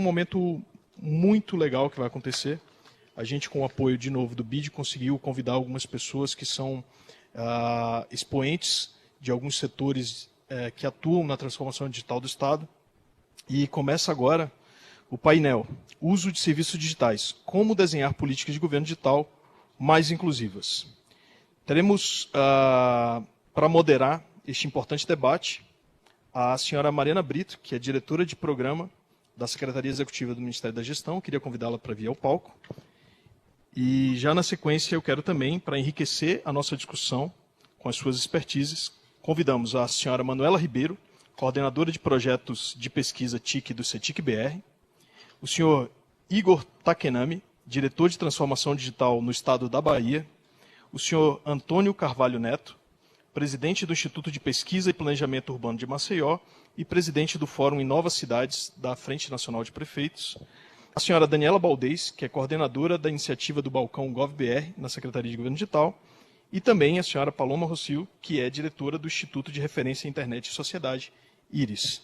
um momento muito legal que vai acontecer. A gente, com o apoio, de novo, do BID, conseguiu convidar algumas pessoas que são expoentes de alguns setores que atuam na transformação digital do Estado. E começa agora o painel Uso de Serviços Digitais. Como desenhar políticas de governo digital mais inclusivas. Teremos, para moderar este importante debate, a senhora Mariana Brito, que é diretora de programa da Secretaria Executiva do Ministério da Gestão. Eu queria convidá-la para vir ao palco. E já na sequência eu quero também, para enriquecer a nossa discussão com as suas expertises, convidamos a senhora Manuela Ribeiro, coordenadora de projetos de pesquisa TIC do CETIC-BR, o senhor Igor Takenami, diretor de transformação digital no estado da Bahia, o senhor Antônio Carvalho Neto, presidente do Instituto de Pesquisa e Planejamento Urbano de Maceió e presidente do Fórum Inova Cidades da Frente Nacional de Prefeitos, a senhora Daniela Baldez, que é coordenadora da iniciativa do Balcão GovBR na Secretaria de Governo Digital, e também a senhora Paloma Rocio, que é diretora do Instituto de Referência Internet e Sociedade, IRIS.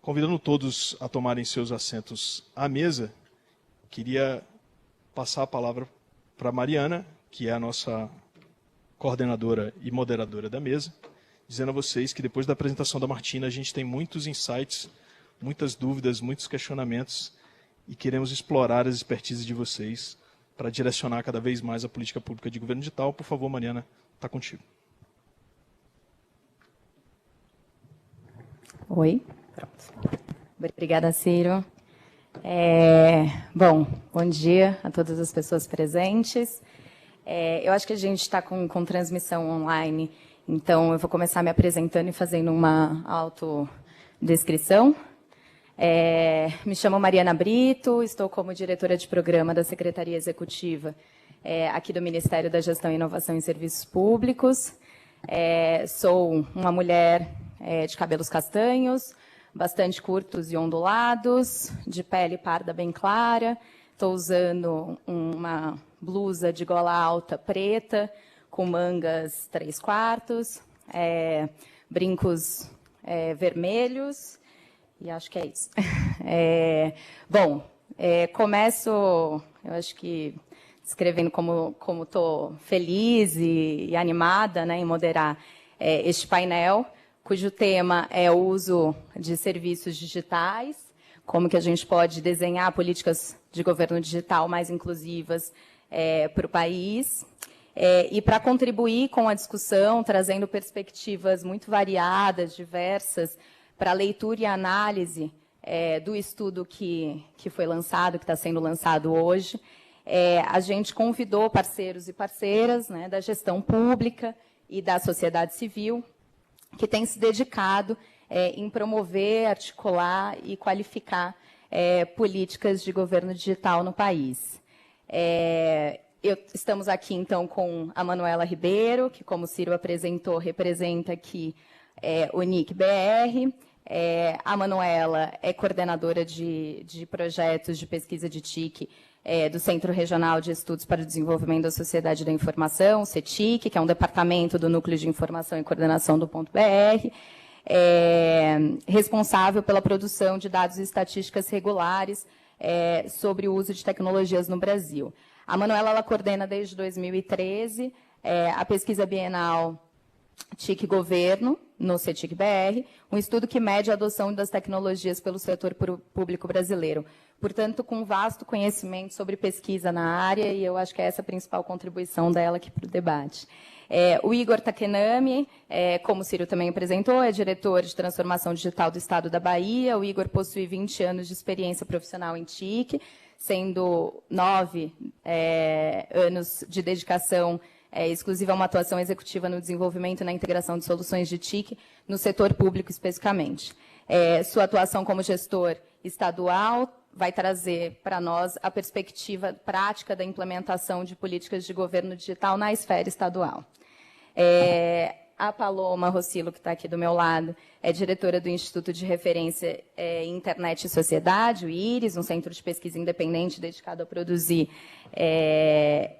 Convidando todos a tomarem seus assentos à mesa, queria passar a palavra para a Mariana, que é a nossa coordenadora e moderadora da mesa, dizendo a vocês que depois da apresentação da Martina, a gente tem muitos insights, muitas dúvidas, muitos questionamentos, e queremos explorar as expertises de vocês para direcionar cada vez mais a política pública de governo digital. Por favor, Mariana, está contigo. Oi. Pronto. Obrigada, Ciro. Bom dia a todas as pessoas presentes. Eu acho que a gente está com transmissão online, então eu vou começar me apresentando e fazendo uma autodescrição. Me chamo Mariana Brito, estou como diretora de programa da Secretaria Executiva aqui do Ministério da Gestão e Inovação em Serviços Públicos. Sou uma mulher de cabelos castanhos, bastante curtos e ondulados, de pele parda bem clara. Estou usando uma blusa de gola alta preta, com mangas 3/4, brincos vermelhos, e acho que é isso. Começo, eu acho que, descrevendo como estou feliz e animada, né, em moderar este painel, cujo tema é o uso de serviços digitais, como que a gente pode desenhar políticas de governo digital mais inclusivas para o país. E para contribuir com a discussão, trazendo perspectivas muito variadas, diversas, para a leitura e análise do estudo que foi lançado, que está sendo lançado hoje, a gente convidou parceiros e parceiras, né, da gestão pública e da sociedade civil, que tem se dedicado em promover, articular e qualificar políticas de governo digital no país. Estamos aqui, então, com a Manuela Ribeiro, que, como o Ciro apresentou, representa aqui o NIC-BR. A Manuela é coordenadora de projetos de pesquisa de TIC do Centro Regional de Estudos para o Desenvolvimento da Sociedade da Informação, o CETIC, que é um departamento do Núcleo de Informação e Coordenação do .br, responsável pela produção de dados e estatísticas regulares sobre o uso de tecnologias no Brasil. A Manuela ela coordena desde 2013 a pesquisa bienal TIC Governo, no CETIC-BR, um estudo que mede a adoção das tecnologias pelo setor público brasileiro. Portanto, com vasto conhecimento sobre pesquisa na área, e eu acho que é essa a principal contribuição dela aqui para o debate. O Igor Takenami, como o Ciro também apresentou, é diretor de transformação digital do Estado da Bahia. O Igor possui 20 anos de experiência profissional em TIC, sendo 9 anos de dedicação exclusiva a uma atuação executiva no desenvolvimento e na integração de soluções de TIC no setor público especificamente. Sua atuação como gestor estadual vai trazer para nós a perspectiva prática da implementação de políticas de governo digital na esfera estadual. A Paloma Rossilo, que está aqui do meu lado, é diretora do Instituto de Referência Internet e Sociedade, o IRIS, um centro de pesquisa independente dedicado a produzir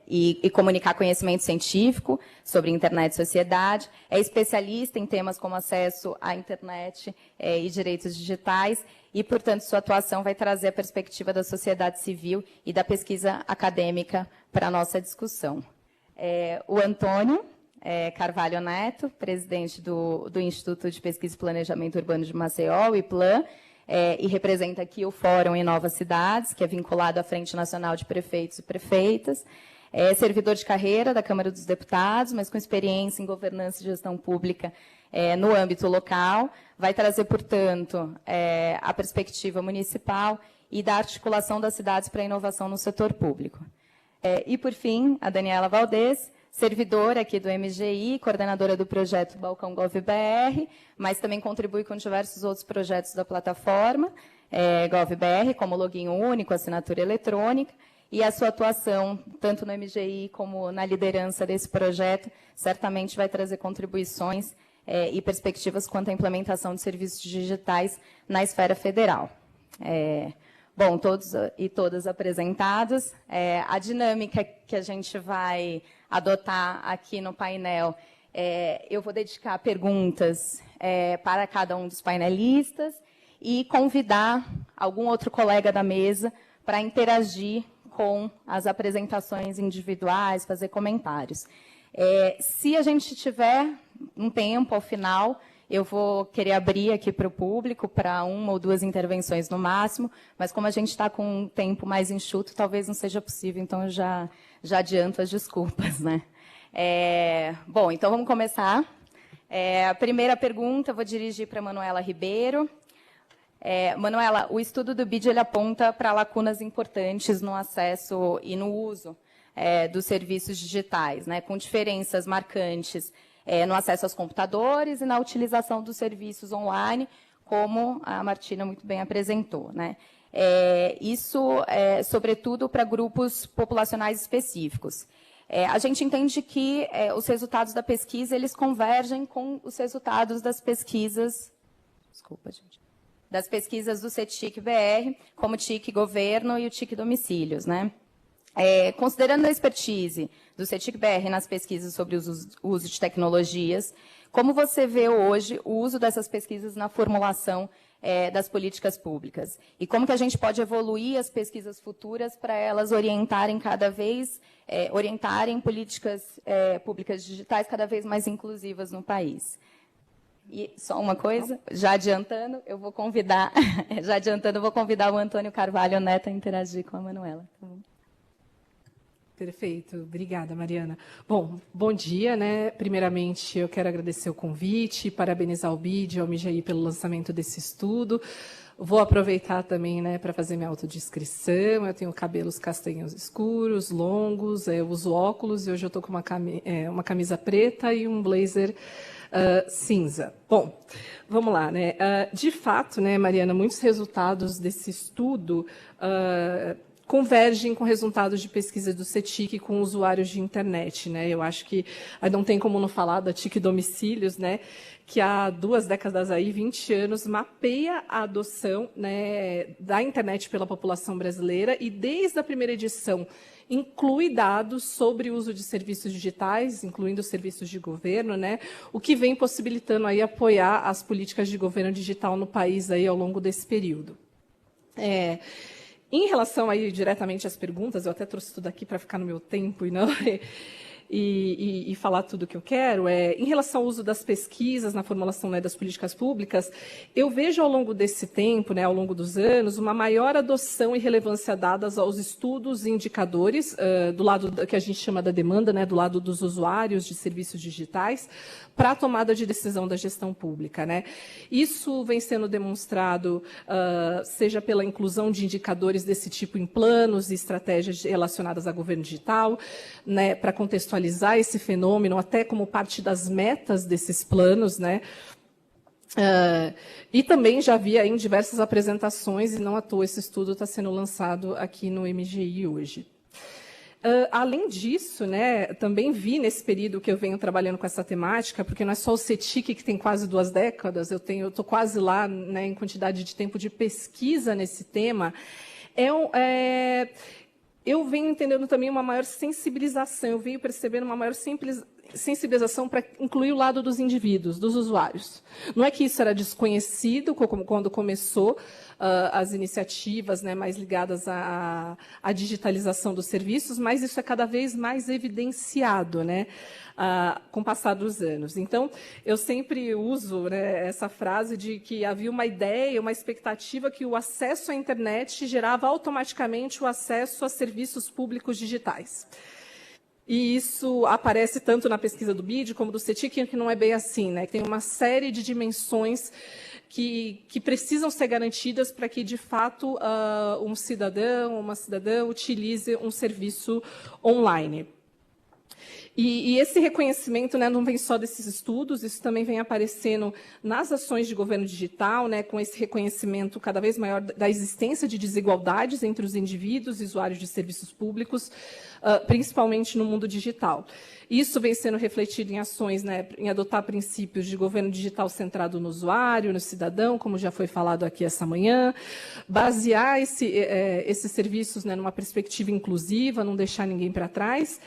e comunicar conhecimento científico sobre internet e sociedade. É especialista em temas como acesso à internet e direitos digitais e, portanto, sua atuação vai trazer a perspectiva da sociedade civil e da pesquisa acadêmica para a nossa discussão. O Antônio Carvalho Neto, presidente do Instituto de Pesquisa e Planejamento Urbano de Maceió, o IPLAN, e representa aqui o Fórum Inova Cidades, que é vinculado à Frente Nacional de Prefeitos e Prefeitas. É servidor de carreira da Câmara dos Deputados, mas com experiência em governança e gestão pública no âmbito local. Vai trazer, portanto, a perspectiva municipal e da articulação das cidades para a inovação no setor público. E, por fim, a Daniela Valdez, servidora aqui do MGI, coordenadora do projeto Balcão GovBR, mas também contribui com diversos outros projetos da plataforma GovBR, como login único, assinatura eletrônica, e a sua atuação, tanto no MGI como na liderança desse projeto, certamente vai trazer contribuições e perspectivas quanto à implementação de serviços digitais na esfera federal. Bom, todos e todas apresentados. A dinâmica que a gente vai adotar aqui no painel, eu vou dedicar perguntas para cada um dos painelistas e convidar algum outro colega da mesa para interagir com as apresentações individuais, fazer comentários. Se a gente tiver um tempo ao final, eu vou querer abrir aqui para o público, para 1 ou 2 intervenções no máximo, mas como a gente está com um tempo mais enxuto, talvez não seja possível, então eu já adianto as desculpas, né? Bom, então vamos começar. A primeira pergunta eu vou dirigir para a Manuela Ribeiro. Manuela, o estudo do BID ele aponta para lacunas importantes no acesso e no uso dos serviços digitais, né, com diferenças marcantes no acesso aos computadores e na utilização dos serviços online, como a Martina muito bem apresentou, né? Isso, sobretudo, para grupos populacionais específicos. A gente entende que os resultados da pesquisa eles convergem com os resultados das pesquisas, das pesquisas do CETIC-BR, como o TIC Governo e o TIC Domicílios, né? Considerando a expertise do CETIC-BR nas pesquisas sobre o uso de tecnologias, como você vê hoje o uso dessas pesquisas na formulação das políticas públicas? E como que a gente pode evoluir as pesquisas futuras para elas orientarem cada vez, orientarem políticas públicas digitais cada vez mais inclusivas no país? E só uma coisa, já adiantando, eu vou convidar o Antônio Carvalho Neto a interagir com a Manuela. Tá bom? Perfeito, obrigada, Mariana. Bom dia, né? Primeiramente, eu quero agradecer o convite, parabenizar o BID e ao MGI pelo lançamento desse estudo. Vou aproveitar também, né, para fazer minha autodescrição. Eu tenho cabelos castanhos escuros, longos, eu uso óculos e hoje eu estou com uma camisa preta e um blazer cinza. Bom, vamos lá, né? De fato, né, Mariana, muitos resultados desse estudo convergem com resultados de pesquisa do CETIC com usuários de internet, né? Eu acho que não tem como não falar da TIC Domicílios, né? Que há 2 décadas aí, 20 anos, mapeia a adoção, né, da internet pela população brasileira e desde a primeira edição inclui dados sobre o uso de serviços digitais, incluindo serviços de governo, né? O que vem possibilitando aí apoiar as políticas de governo digital no país aí ao longo desse período. Em relação aí diretamente às perguntas, eu até trouxe tudo aqui para ficar no meu tempo e falar tudo o que eu quero. Em relação ao uso das pesquisas na formulação, né, das políticas públicas, eu vejo ao longo desse tempo, né, ao longo dos anos, uma maior adoção e relevância dadas aos estudos e indicadores, do lado que a gente chama da demanda, né, do lado dos usuários de serviços digitais, para a tomada de decisão da gestão pública, né? Isso vem sendo demonstrado, seja pela inclusão de indicadores desse tipo em planos e estratégias relacionadas a governo digital, né, para contextualizar esse fenômeno, até como parte das metas desses planos, né? E também já havia em diversas apresentações, e não à toa esse estudo está sendo lançado aqui no MGI hoje. Além disso, né, também vi nesse período que eu venho trabalhando com essa temática, porque não é só o CETIC que tem quase 2 décadas, eu estou quase lá, né, em quantidade de tempo de pesquisa nesse tema, eu venho entendendo também uma maior sensibilização, eu venho percebendo uma maior sensibilização para incluir o lado dos indivíduos, dos usuários. Não é que isso era desconhecido quando começou as iniciativas, né, mais ligadas à digitalização dos serviços, mas isso é cada vez mais evidenciado, né, com o passar dos anos. Então, eu sempre uso, né, essa frase de que havia uma ideia, uma expectativa que o acesso à internet gerava automaticamente o acesso a serviços públicos digitais. E isso aparece tanto na pesquisa do BID como do CETIC, que não é bem assim, né? Tem uma série de dimensões que precisam ser garantidas para que, de fato, um cidadão ou uma cidadã utilize um serviço online. E esse reconhecimento, né, não vem só desses estudos, isso também vem aparecendo nas ações de governo digital, né, com esse reconhecimento cada vez maior da existência de desigualdades entre os indivíduos e usuários de serviços públicos, principalmente no mundo digital. Isso vem sendo refletido em ações, né, em adotar princípios de governo digital centrado no usuário, no cidadão, como já foi falado aqui essa manhã, basear esses serviços, né, numa perspectiva inclusiva, não deixar ninguém para trás,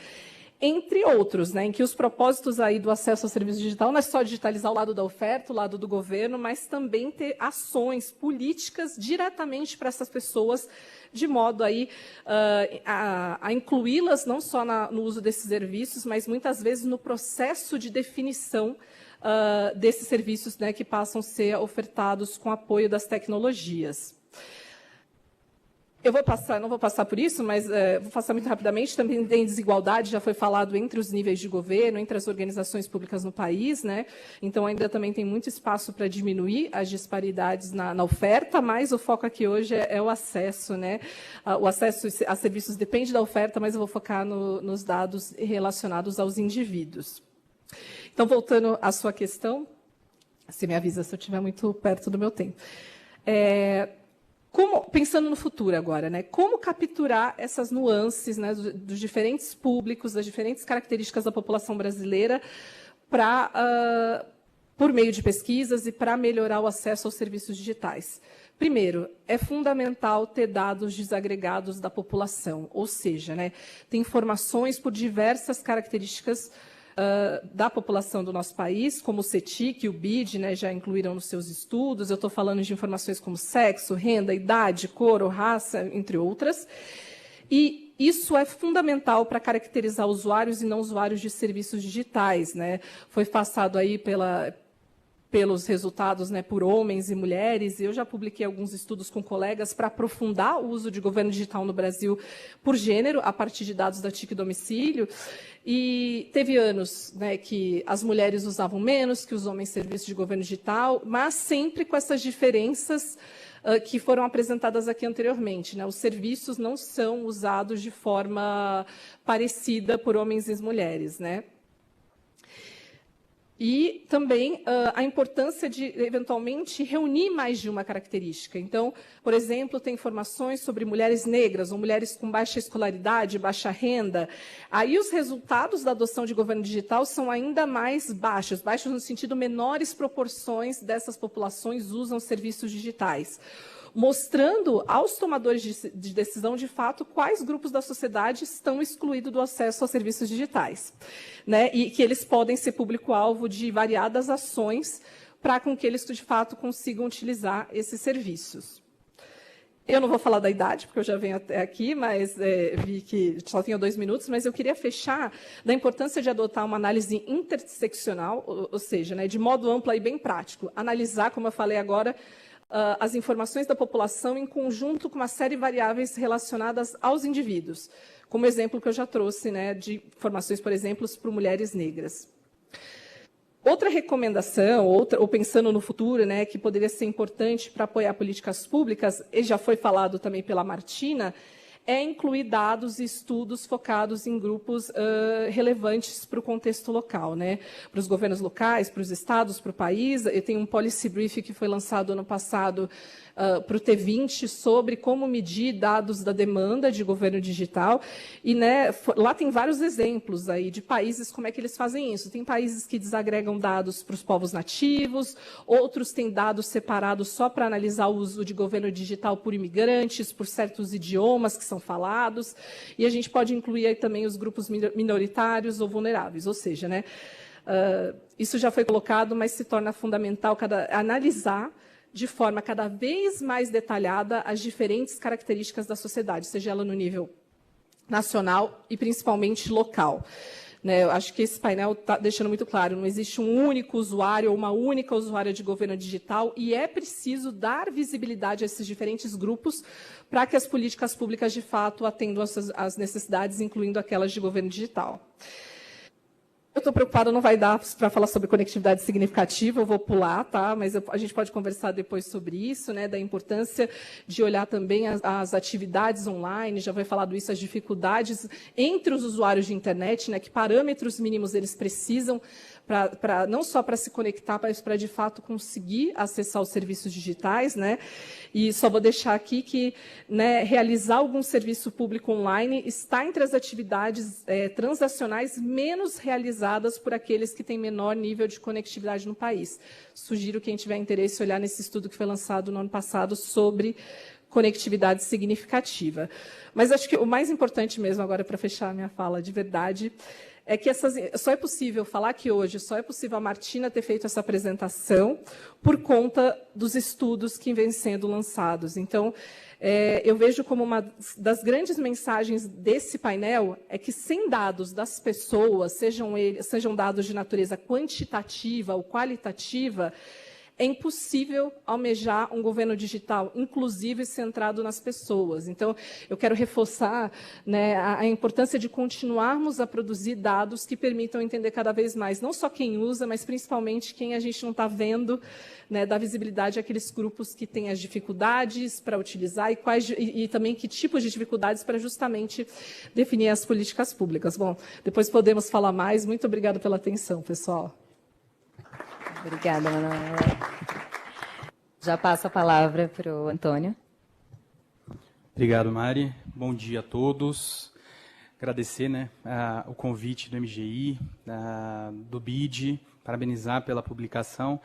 entre outros, né, em que os propósitos aí do acesso ao serviço digital não é só digitalizar o lado da oferta, o lado do governo, mas também ter ações políticas diretamente para essas pessoas, de modo aí a incluí-las não só no uso desses serviços, mas muitas vezes no processo de definição desses serviços, né, que passam a ser ofertados com apoio das tecnologias. Não vou passar por isso, mas vou passar muito rapidamente. Também tem desigualdade, já foi falado entre os níveis de governo, entre as organizações públicas no país, né? Então, ainda também tem muito espaço para diminuir as disparidades na oferta, mas o foco aqui hoje é o acesso, né? O acesso a serviços depende da oferta, mas eu vou focar nos dados relacionados aos indivíduos. Então, voltando à sua questão, você me avisa se eu estiver muito perto do meu tempo. Pensando no futuro agora, né, como capturar essas nuances, né, dos diferentes públicos, das diferentes características da população brasileira por meio de pesquisas e para melhorar o acesso aos serviços digitais? Primeiro, é fundamental ter dados desagregados da população, ou seja, né, ter informações por diversas características da população do nosso país, como o CETIC e o BID, né, já incluíram nos seus estudos. Eu estou falando de informações como sexo, renda, idade, cor ou raça, entre outras. E isso é fundamental para caracterizar usuários e não usuários de serviços digitais, né? Foi passado aí pelos resultados, né, por homens e mulheres, e eu já publiquei alguns estudos com colegas para aprofundar o uso de governo digital no Brasil por gênero, a partir de dados da TIC Domicílio, e teve anos, né, que as mulheres usavam menos, que os homens serviços de governo digital, mas sempre com essas diferenças que foram apresentadas aqui anteriormente, né? Os serviços não são usados de forma parecida por homens e mulheres, né? E também a importância de, eventualmente, reunir mais de uma característica. Então, por exemplo, tem informações sobre mulheres negras ou mulheres com baixa escolaridade, baixa renda. Aí os resultados da adoção de governo digital são ainda mais baixos, baixos no sentido menores proporções dessas populações usam serviços digitais, mostrando aos tomadores de decisão, de fato, quais grupos da sociedade estão excluídos do acesso aos serviços digitais, né? E que eles podem ser público-alvo de variadas ações para com que eles, de fato, consigam utilizar esses serviços. Eu não vou falar da idade, porque eu já venho até aqui, mas vi que só tenho 2 minutos, mas eu queria fechar da importância de adotar uma análise interseccional, ou seja, né, de modo amplo e bem prático, analisar, como eu falei agora, as informações da população em conjunto com uma série de variáveis relacionadas aos indivíduos, como exemplo que eu já trouxe, né, de informações, por exemplo, para mulheres negras. Outra recomendação, ou pensando no futuro, né, que poderia ser importante para apoiar políticas públicas, e já foi falado também pela Martina, é incluir dados e estudos focados em grupos relevantes para o contexto local, né? Para os governos locais, para os estados, para o país. Eu tenho um policy brief que foi lançado ano passado para o T20 sobre como medir dados da demanda de governo digital. E, né, lá tem vários exemplos aí de países, como é que eles fazem isso. Tem países que desagregam dados para os povos nativos, outros têm dados separados só para analisar o uso de governo digital por imigrantes, por certos idiomas que são falados. E a gente pode incluir aí também os grupos minoritários ou vulneráveis. Ou seja, né, isso já foi colocado, mas se torna fundamental analisar de forma cada vez mais detalhada as diferentes características da sociedade, seja ela no nível nacional e principalmente local. Né, eu acho que esse painel está deixando muito claro, não existe um único usuário ou uma única usuária de governo digital e é preciso dar visibilidade a esses diferentes grupos para que as políticas públicas, de fato, atendam às necessidades, incluindo aquelas de governo digital. Eu estou preocupada, não vai dar para falar sobre conectividade significativa, eu vou pular, tá? Mas a gente pode conversar depois sobre isso, né? Da importância de olhar também as atividades online, já foi falado isso, as dificuldades entre os usuários de internet, né? Que parâmetros mínimos eles precisam não só para se conectar, mas para, de fato, conseguir acessar os serviços digitais, né? E só vou deixar aqui que, né, realizar algum serviço público online está entre as atividades transacionais menos realizadas por aqueles que têm menor nível de conectividade no país. Sugiro quem tiver interesse olhar nesse estudo que foi lançado no ano passado sobre conectividade significativa. Mas acho que o mais importante mesmo, agora para fechar a minha fala de verdade, é que só é possível falar que hoje, só é possível a Martina ter feito essa apresentação por conta dos estudos que vêm sendo lançados. Então, eu vejo como uma das grandes mensagens desse painel é que sem dados das pessoas, sejam dados de natureza quantitativa ou qualitativa, é impossível almejar um governo digital inclusivo e centrado nas pessoas. Então, eu quero reforçar, né, a importância de continuarmos a produzir dados que permitam entender cada vez mais, não só quem usa, mas principalmente quem a gente não está vendo, né, dar visibilidade àqueles grupos que têm as dificuldades para utilizar e também que tipos de dificuldades para justamente definir as políticas públicas. Bom, depois podemos falar mais. Muito obrigada pela atenção, pessoal. Obrigada, Manuela. Já passo a palavra para o Antônio. Obrigado, Mari. Bom dia a todos. Agradecer, né, o convite do MGI, do BID, parabenizar pela publicação.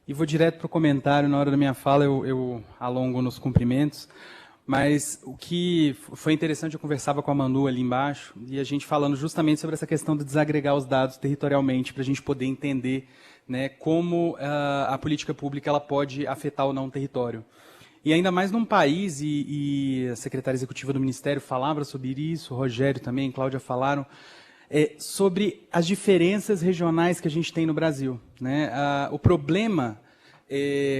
E vou direto para o comentário. Na hora da minha fala, eu alongo nos cumprimentos. Mas o que foi interessante, eu conversava com a Manu ali embaixo, e a gente falando justamente sobre essa questão de desagregar os dados territorialmente, para a gente poder entender, né, como a política pública ela pode afetar ou não o território. E ainda mais num país, e a secretária executiva do Ministério falava sobre isso, o Rogério também, a Cláudia falaram, sobre as diferenças regionais que a gente tem no Brasil. Né? O problema,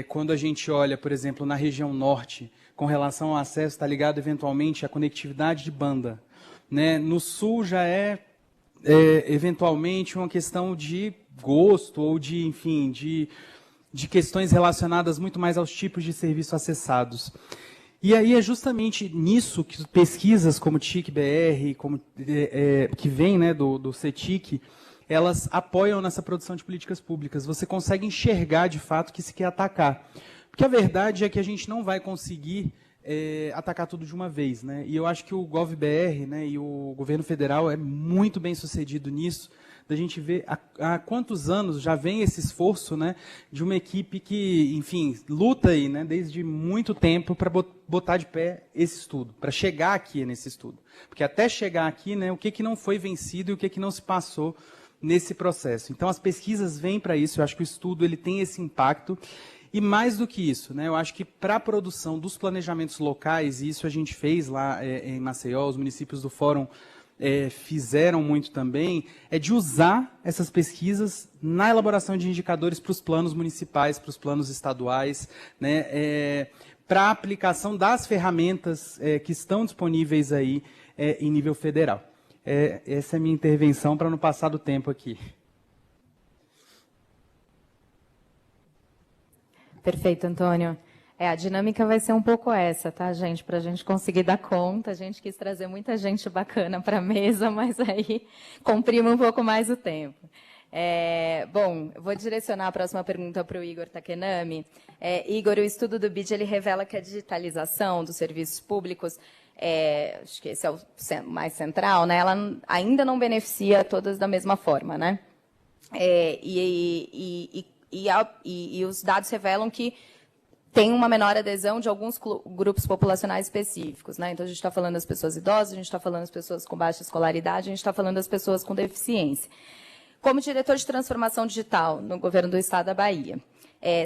quando a gente olha, por exemplo, na região norte, com relação ao acesso, está ligado eventualmente à conectividade de banda. Né? No sul já eventualmente uma questão de gosto ou de, enfim, de questões relacionadas muito mais aos tipos de serviço acessados. E aí é justamente nisso que pesquisas como TIC-BR, que vem, né, do CETIC, elas apoiam nessa produção de políticas públicas. Você consegue enxergar, de fato, que se quer atacar. Porque a verdade é que a gente não vai conseguir atacar tudo de uma vez. Né? E eu acho que o GovBR, né, e o governo federal é muito bem sucedido nisso, da gente ver há quantos anos já vem esse esforço, né, de uma equipe que, enfim, luta aí, né, desde muito tempo para botar de pé esse estudo, para chegar aqui nesse estudo. Porque até chegar aqui, né, o que não foi vencido e o que não se passou nesse processo. Então, as pesquisas vêm para isso, eu acho que o estudo ele tem esse impacto. E mais do que isso, né, eu acho que para a produção dos planejamentos locais, e isso a gente fez lá em Maceió, os municípios do Fórum fizeram muito também, é de usar essas pesquisas na elaboração de indicadores para os planos municipais, para os planos estaduais, né, para a aplicação das ferramentas que estão disponíveis aí em nível federal. Essa é a minha intervenção para não passar do tempo aqui. Perfeito, Antônio. A dinâmica vai ser um pouco essa, tá, gente? Para a gente conseguir dar conta. A gente quis trazer muita gente bacana para a mesa, mas aí comprime um pouco mais o tempo. Bom, eu vou direcionar a próxima pergunta para o Igor Takenami. Igor, o estudo do BID ele revela que a digitalização dos serviços públicos, acho que esse é o mais central, né? Ela ainda não beneficia todas da mesma forma, né? E os dados revelam que tem uma menor adesão de alguns grupos populacionais específicos, né? Então, a gente está falando das pessoas idosas, a gente está falando das pessoas com baixa escolaridade, a gente está falando das pessoas com deficiência. Como diretor de transformação digital no governo do Estado da Bahia,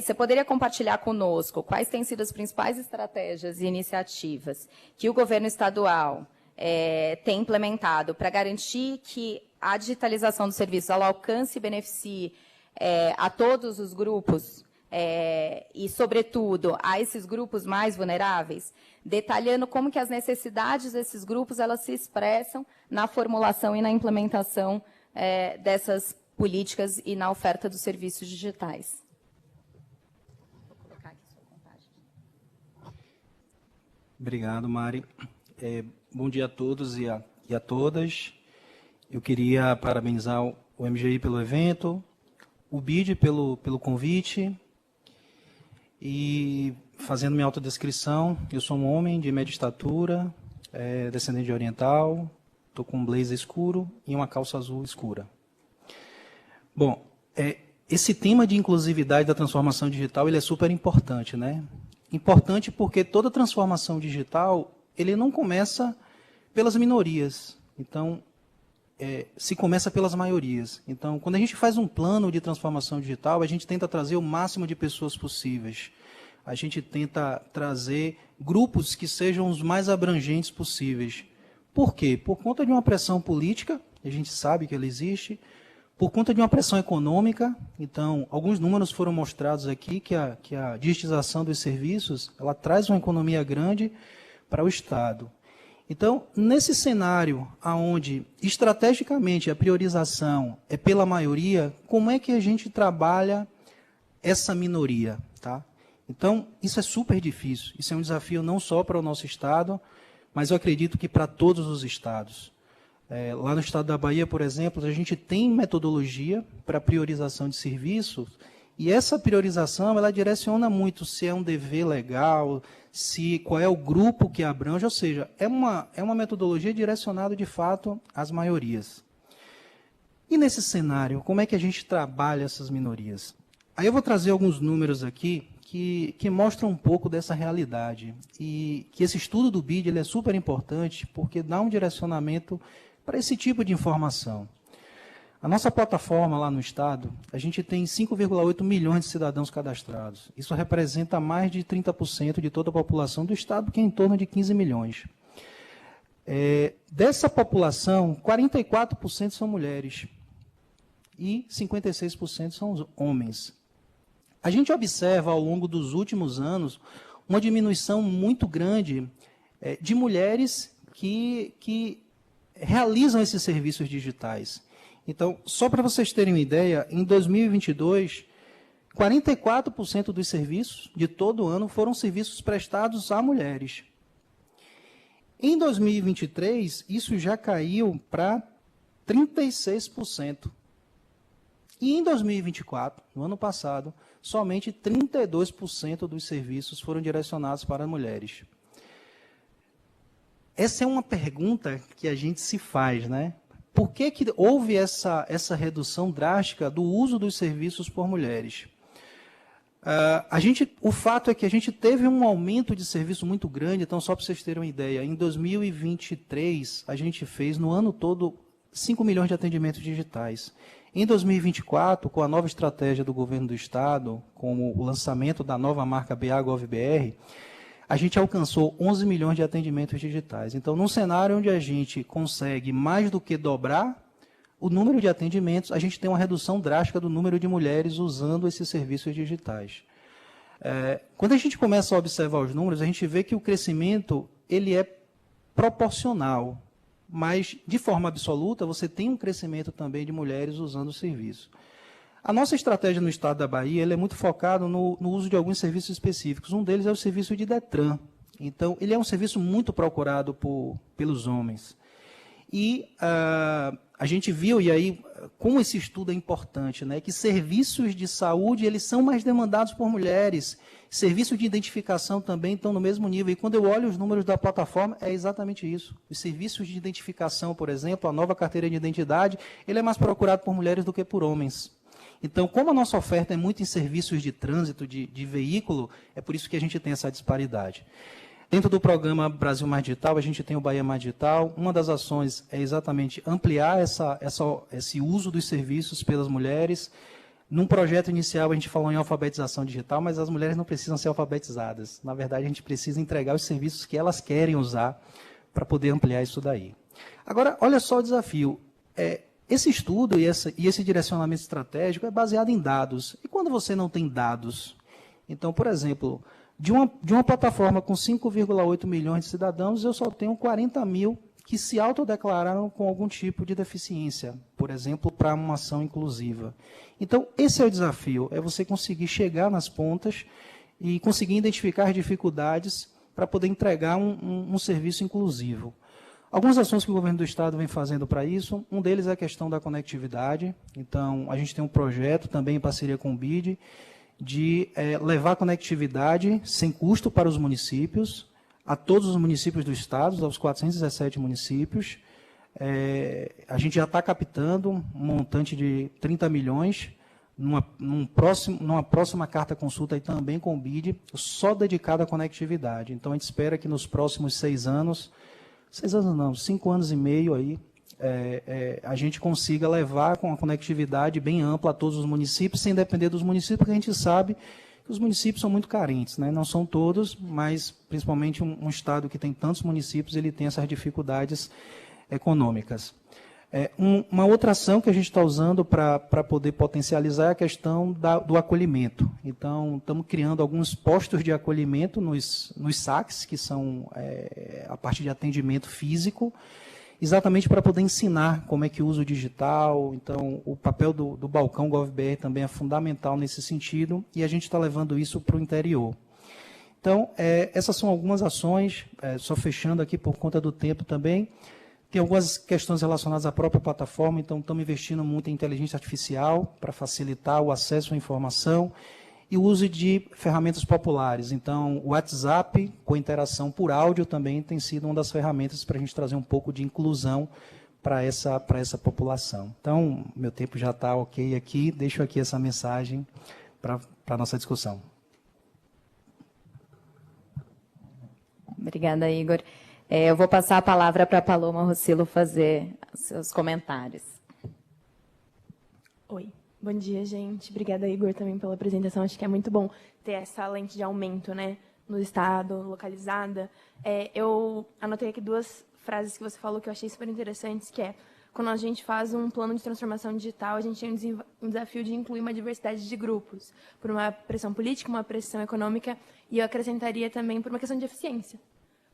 você poderia compartilhar conosco quais têm sido as principais estratégias e iniciativas que o governo estadual tem implementado para garantir que a digitalização dos serviços ela alcance e beneficie a todos os grupos e, sobretudo, a esses grupos mais vulneráveis, detalhando como que as necessidades desses grupos elas se expressam na formulação e na implementação dessas políticas e na oferta dos serviços digitais. Vou colocar aqui sua contagem. Obrigado, Mari. Bom dia a todos e a todas. Eu queria parabenizar o MGI pelo evento, o BID pelo convite e, fazendo minha autodescrição, eu sou um homem de média estatura, descendente de oriental, estou com um blazer escuro e uma calça azul escura. Bom, esse tema de inclusividade da transformação digital ele é super importante, né? Importante porque toda transformação digital ele não começa pelas minorias. Então, se começa pelas maiorias. Então, quando a gente faz um plano de transformação digital, a gente tenta trazer o máximo de pessoas possíveis. A gente tenta trazer grupos que sejam os mais abrangentes possíveis. Por quê? Por conta de uma pressão política, a gente sabe que ela existe, por conta de uma pressão econômica. Então, alguns números foram mostrados aqui, que a digitização dos serviços ela traz uma economia grande para o Estado. Então, nesse cenário onde, estrategicamente, a priorização é pela maioria, como é que a gente trabalha essa minoria? Tá? Então, isso é super difícil. Isso é um desafio não só para o nosso Estado, mas eu acredito que para todos os estados. Lá no estado da Bahia, por exemplo, a gente tem metodologia para priorização de serviços, e essa priorização ela direciona muito se é um dever legal, qual é o grupo que abrange, ou seja, é uma metodologia direcionada, de fato, às maiorias. E nesse cenário, como é que a gente trabalha essas minorias? Aí eu vou trazer alguns números aqui que mostram um pouco dessa realidade. E que esse estudo do BID ele é super importante porque dá um direcionamento para esse tipo de informação. A nossa plataforma lá no Estado, a gente tem 5,8 milhões de cidadãos cadastrados. Isso representa mais de 30% de toda a população do Estado, que é em torno de 15 milhões. Dessa população, 44% são mulheres e 56% são homens. A gente observa, ao longo dos últimos anos, uma diminuição muito grande de mulheres que realizam esses serviços digitais. Então, só para vocês terem uma ideia, em 2022, 44% dos serviços de todo o ano foram serviços prestados a mulheres. Em 2023, isso já caiu para 36%. E em 2024, no ano passado, somente 32% dos serviços foram direcionados para mulheres. Essa é uma pergunta que a gente se faz, né? Por que houve essa redução drástica do uso dos serviços por mulheres? O fato é que a gente teve um aumento de serviço muito grande, então, só para vocês terem uma ideia, em 2023, a gente fez, no ano todo, 5 milhões de atendimentos digitais. Em 2024, com a nova estratégia do governo do Estado, com o lançamento da nova marca BA-GovBR, a gente alcançou 11 milhões de atendimentos digitais. Então, num cenário onde a gente consegue mais do que dobrar o número de atendimentos, a gente tem uma redução drástica do número de mulheres usando esses serviços digitais. Quando a gente começa a observar os números, a gente vê que o crescimento ele é proporcional, mas, de forma absoluta, você tem um crescimento também de mulheres usando o serviço. A nossa estratégia no estado da Bahia ele é muito focado no uso de alguns serviços específicos. Um deles é o serviço de Detran. Então, ele é um serviço muito procurado pelos homens. E a gente viu, e aí, como esse estudo é importante, né, que serviços de saúde eles são mais demandados por mulheres. Serviços de identificação também estão no mesmo nível. E quando eu olho os números da plataforma, é exatamente isso. Os serviços de identificação, por exemplo, a nova carteira de identidade, ele é mais procurado por mulheres do que por homens. Então, como a nossa oferta é muito em serviços de trânsito, de veículo, é por isso que a gente tem essa disparidade. Dentro do programa Brasil Mais Digital, a gente tem o Bahia Mais Digital. Uma das ações é exatamente ampliar esse uso dos serviços pelas mulheres. Num projeto inicial, a gente falou em alfabetização digital, mas as mulheres não precisam ser alfabetizadas. Na verdade, a gente precisa entregar os serviços que elas querem usar para poder ampliar isso daí. Agora, olha só o desafio. Esse estudo e esse direcionamento estratégico é baseado em dados. E quando você não tem dados? Então, por exemplo, de uma plataforma com 5,8 milhões de cidadãos, eu só tenho 40 mil que se autodeclararam com algum tipo de deficiência, por exemplo, para uma ação inclusiva. Então, esse é o desafio, é você conseguir chegar nas pontas e conseguir identificar as dificuldades para poder entregar um serviço inclusivo. Algumas ações que o governo do Estado vem fazendo para isso, um deles é a questão da conectividade. Então, a gente tem um projeto também em parceria com o BID, de levar conectividade sem custo para os municípios, a todos os municípios do Estado, aos 417 municípios. A gente já está captando um montante de 30 milhões, numa próxima carta consulta aí também com o BID, só dedicada à conectividade. Então, a gente espera que nos próximos 6 anos, 6 anos não, 5 anos e meio aí, a gente consiga levar com a conectividade bem ampla a todos os municípios, sem depender dos municípios, porque a gente sabe que os municípios são muito carentes, né? Não são todos, mas principalmente um estado que tem tantos municípios, ele tem essas dificuldades econômicas. Uma outra ação que a gente está usando para poder potencializar é a questão do acolhimento. Então, estamos criando alguns postos de acolhimento nos SACs, que são a parte de atendimento físico, exatamente para poder ensinar como é que usa o digital. Então, o papel do balcão GovBR também é fundamental nesse sentido, e a gente está levando isso para o interior. Então, essas são algumas ações, só fechando aqui por conta do tempo também. Tem algumas questões relacionadas à própria plataforma, então estamos investindo muito em inteligência artificial para facilitar o acesso à informação e o uso de ferramentas populares. Então, o WhatsApp, com interação por áudio, também tem sido uma das ferramentas para a gente trazer um pouco de inclusão para essa população. Então, meu tempo já está ok aqui, deixo aqui essa mensagem para a nossa discussão. Obrigada, Igor. Eu vou passar a palavra para a Paloma Rossilo fazer seus comentários. Oi. Bom dia, gente. Obrigada, Igor, também pela apresentação. Acho que é muito bom ter essa lente de aumento, né, no estado, localizada. Eu anotei aqui 2 frases que você falou que eu achei super interessantes, que quando a gente faz um plano de transformação digital, a gente tem um desafio de incluir uma diversidade de grupos, por uma pressão política, uma pressão econômica, e eu acrescentaria também por uma questão de eficiência.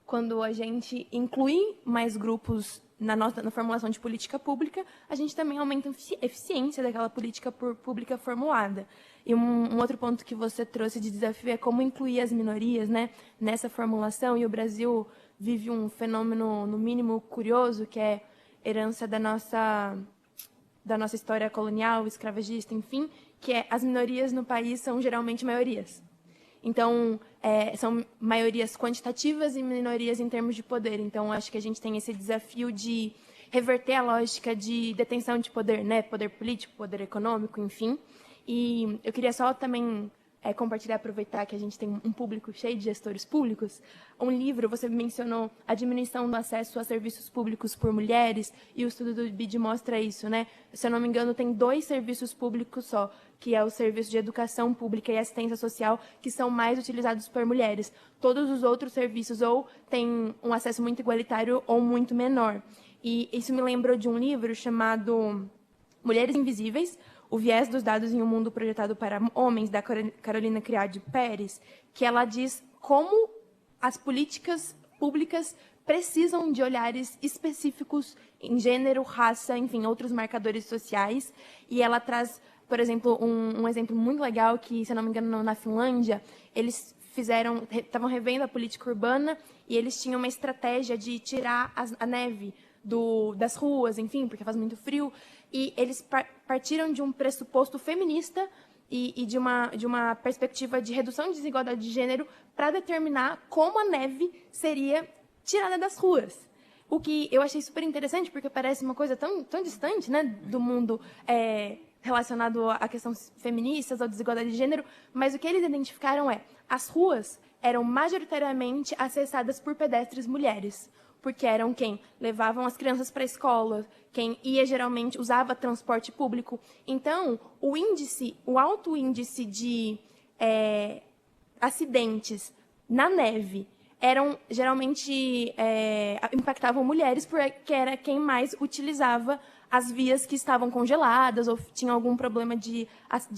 Quando a gente inclui mais grupos na formulação de política pública, a gente também aumenta a eficiência daquela política pública formulada. E um outro ponto que você trouxe de desafio é como incluir as minorias, né, nessa formulação, e o Brasil vive um fenômeno, no mínimo, curioso, que é herança da nossa história colonial, escravagista, enfim, que as minorias no país são geralmente maiorias. Então, são maiorias quantitativas e minorias em termos de poder. Então, acho que a gente tem esse desafio de reverter a lógica de detenção de poder, né? Poder político, poder econômico, enfim. E eu queria só também compartilhar, aproveitar que a gente tem um público cheio de gestores públicos. Um livro, você mencionou a diminuição do acesso a serviços públicos por mulheres, e o estudo do BID mostra isso, né? Se eu não me engano, tem 2 serviços públicos só, que é o serviço de educação pública e assistência social, que são mais utilizados por mulheres. Todos os outros serviços ou têm um acesso muito igualitário ou muito menor. E isso me lembrou de um livro chamado Mulheres Invisíveis, O Viés dos Dados em um Mundo Projetado para Homens, da Carolina Criade Pérez, que ela diz como as políticas públicas precisam de olhares específicos em gênero, raça, enfim, outros marcadores sociais, e ela traz por exemplo, um exemplo muito legal que, se eu não me engano, na Finlândia, eles estavam revendo a política urbana e eles tinham uma estratégia de tirar a neve das ruas, enfim, porque faz muito frio, e eles partiram de um pressuposto feminista e de uma perspectiva de redução de desigualdade de gênero para determinar como a neve seria tirada das ruas. O que eu achei super interessante, porque parece uma coisa tão distante, né, do mundo relacionado a questões feministas ou desigualdade de gênero, mas o que eles identificaram as ruas eram majoritariamente acessadas por pedestres mulheres, porque eram quem levavam as crianças para a escola, quem geralmente usava transporte público. Então, o alto índice de acidentes na neve geralmente impactavam mulheres, porque era quem mais utilizava as vias que estavam congeladas ou tinham algum problema de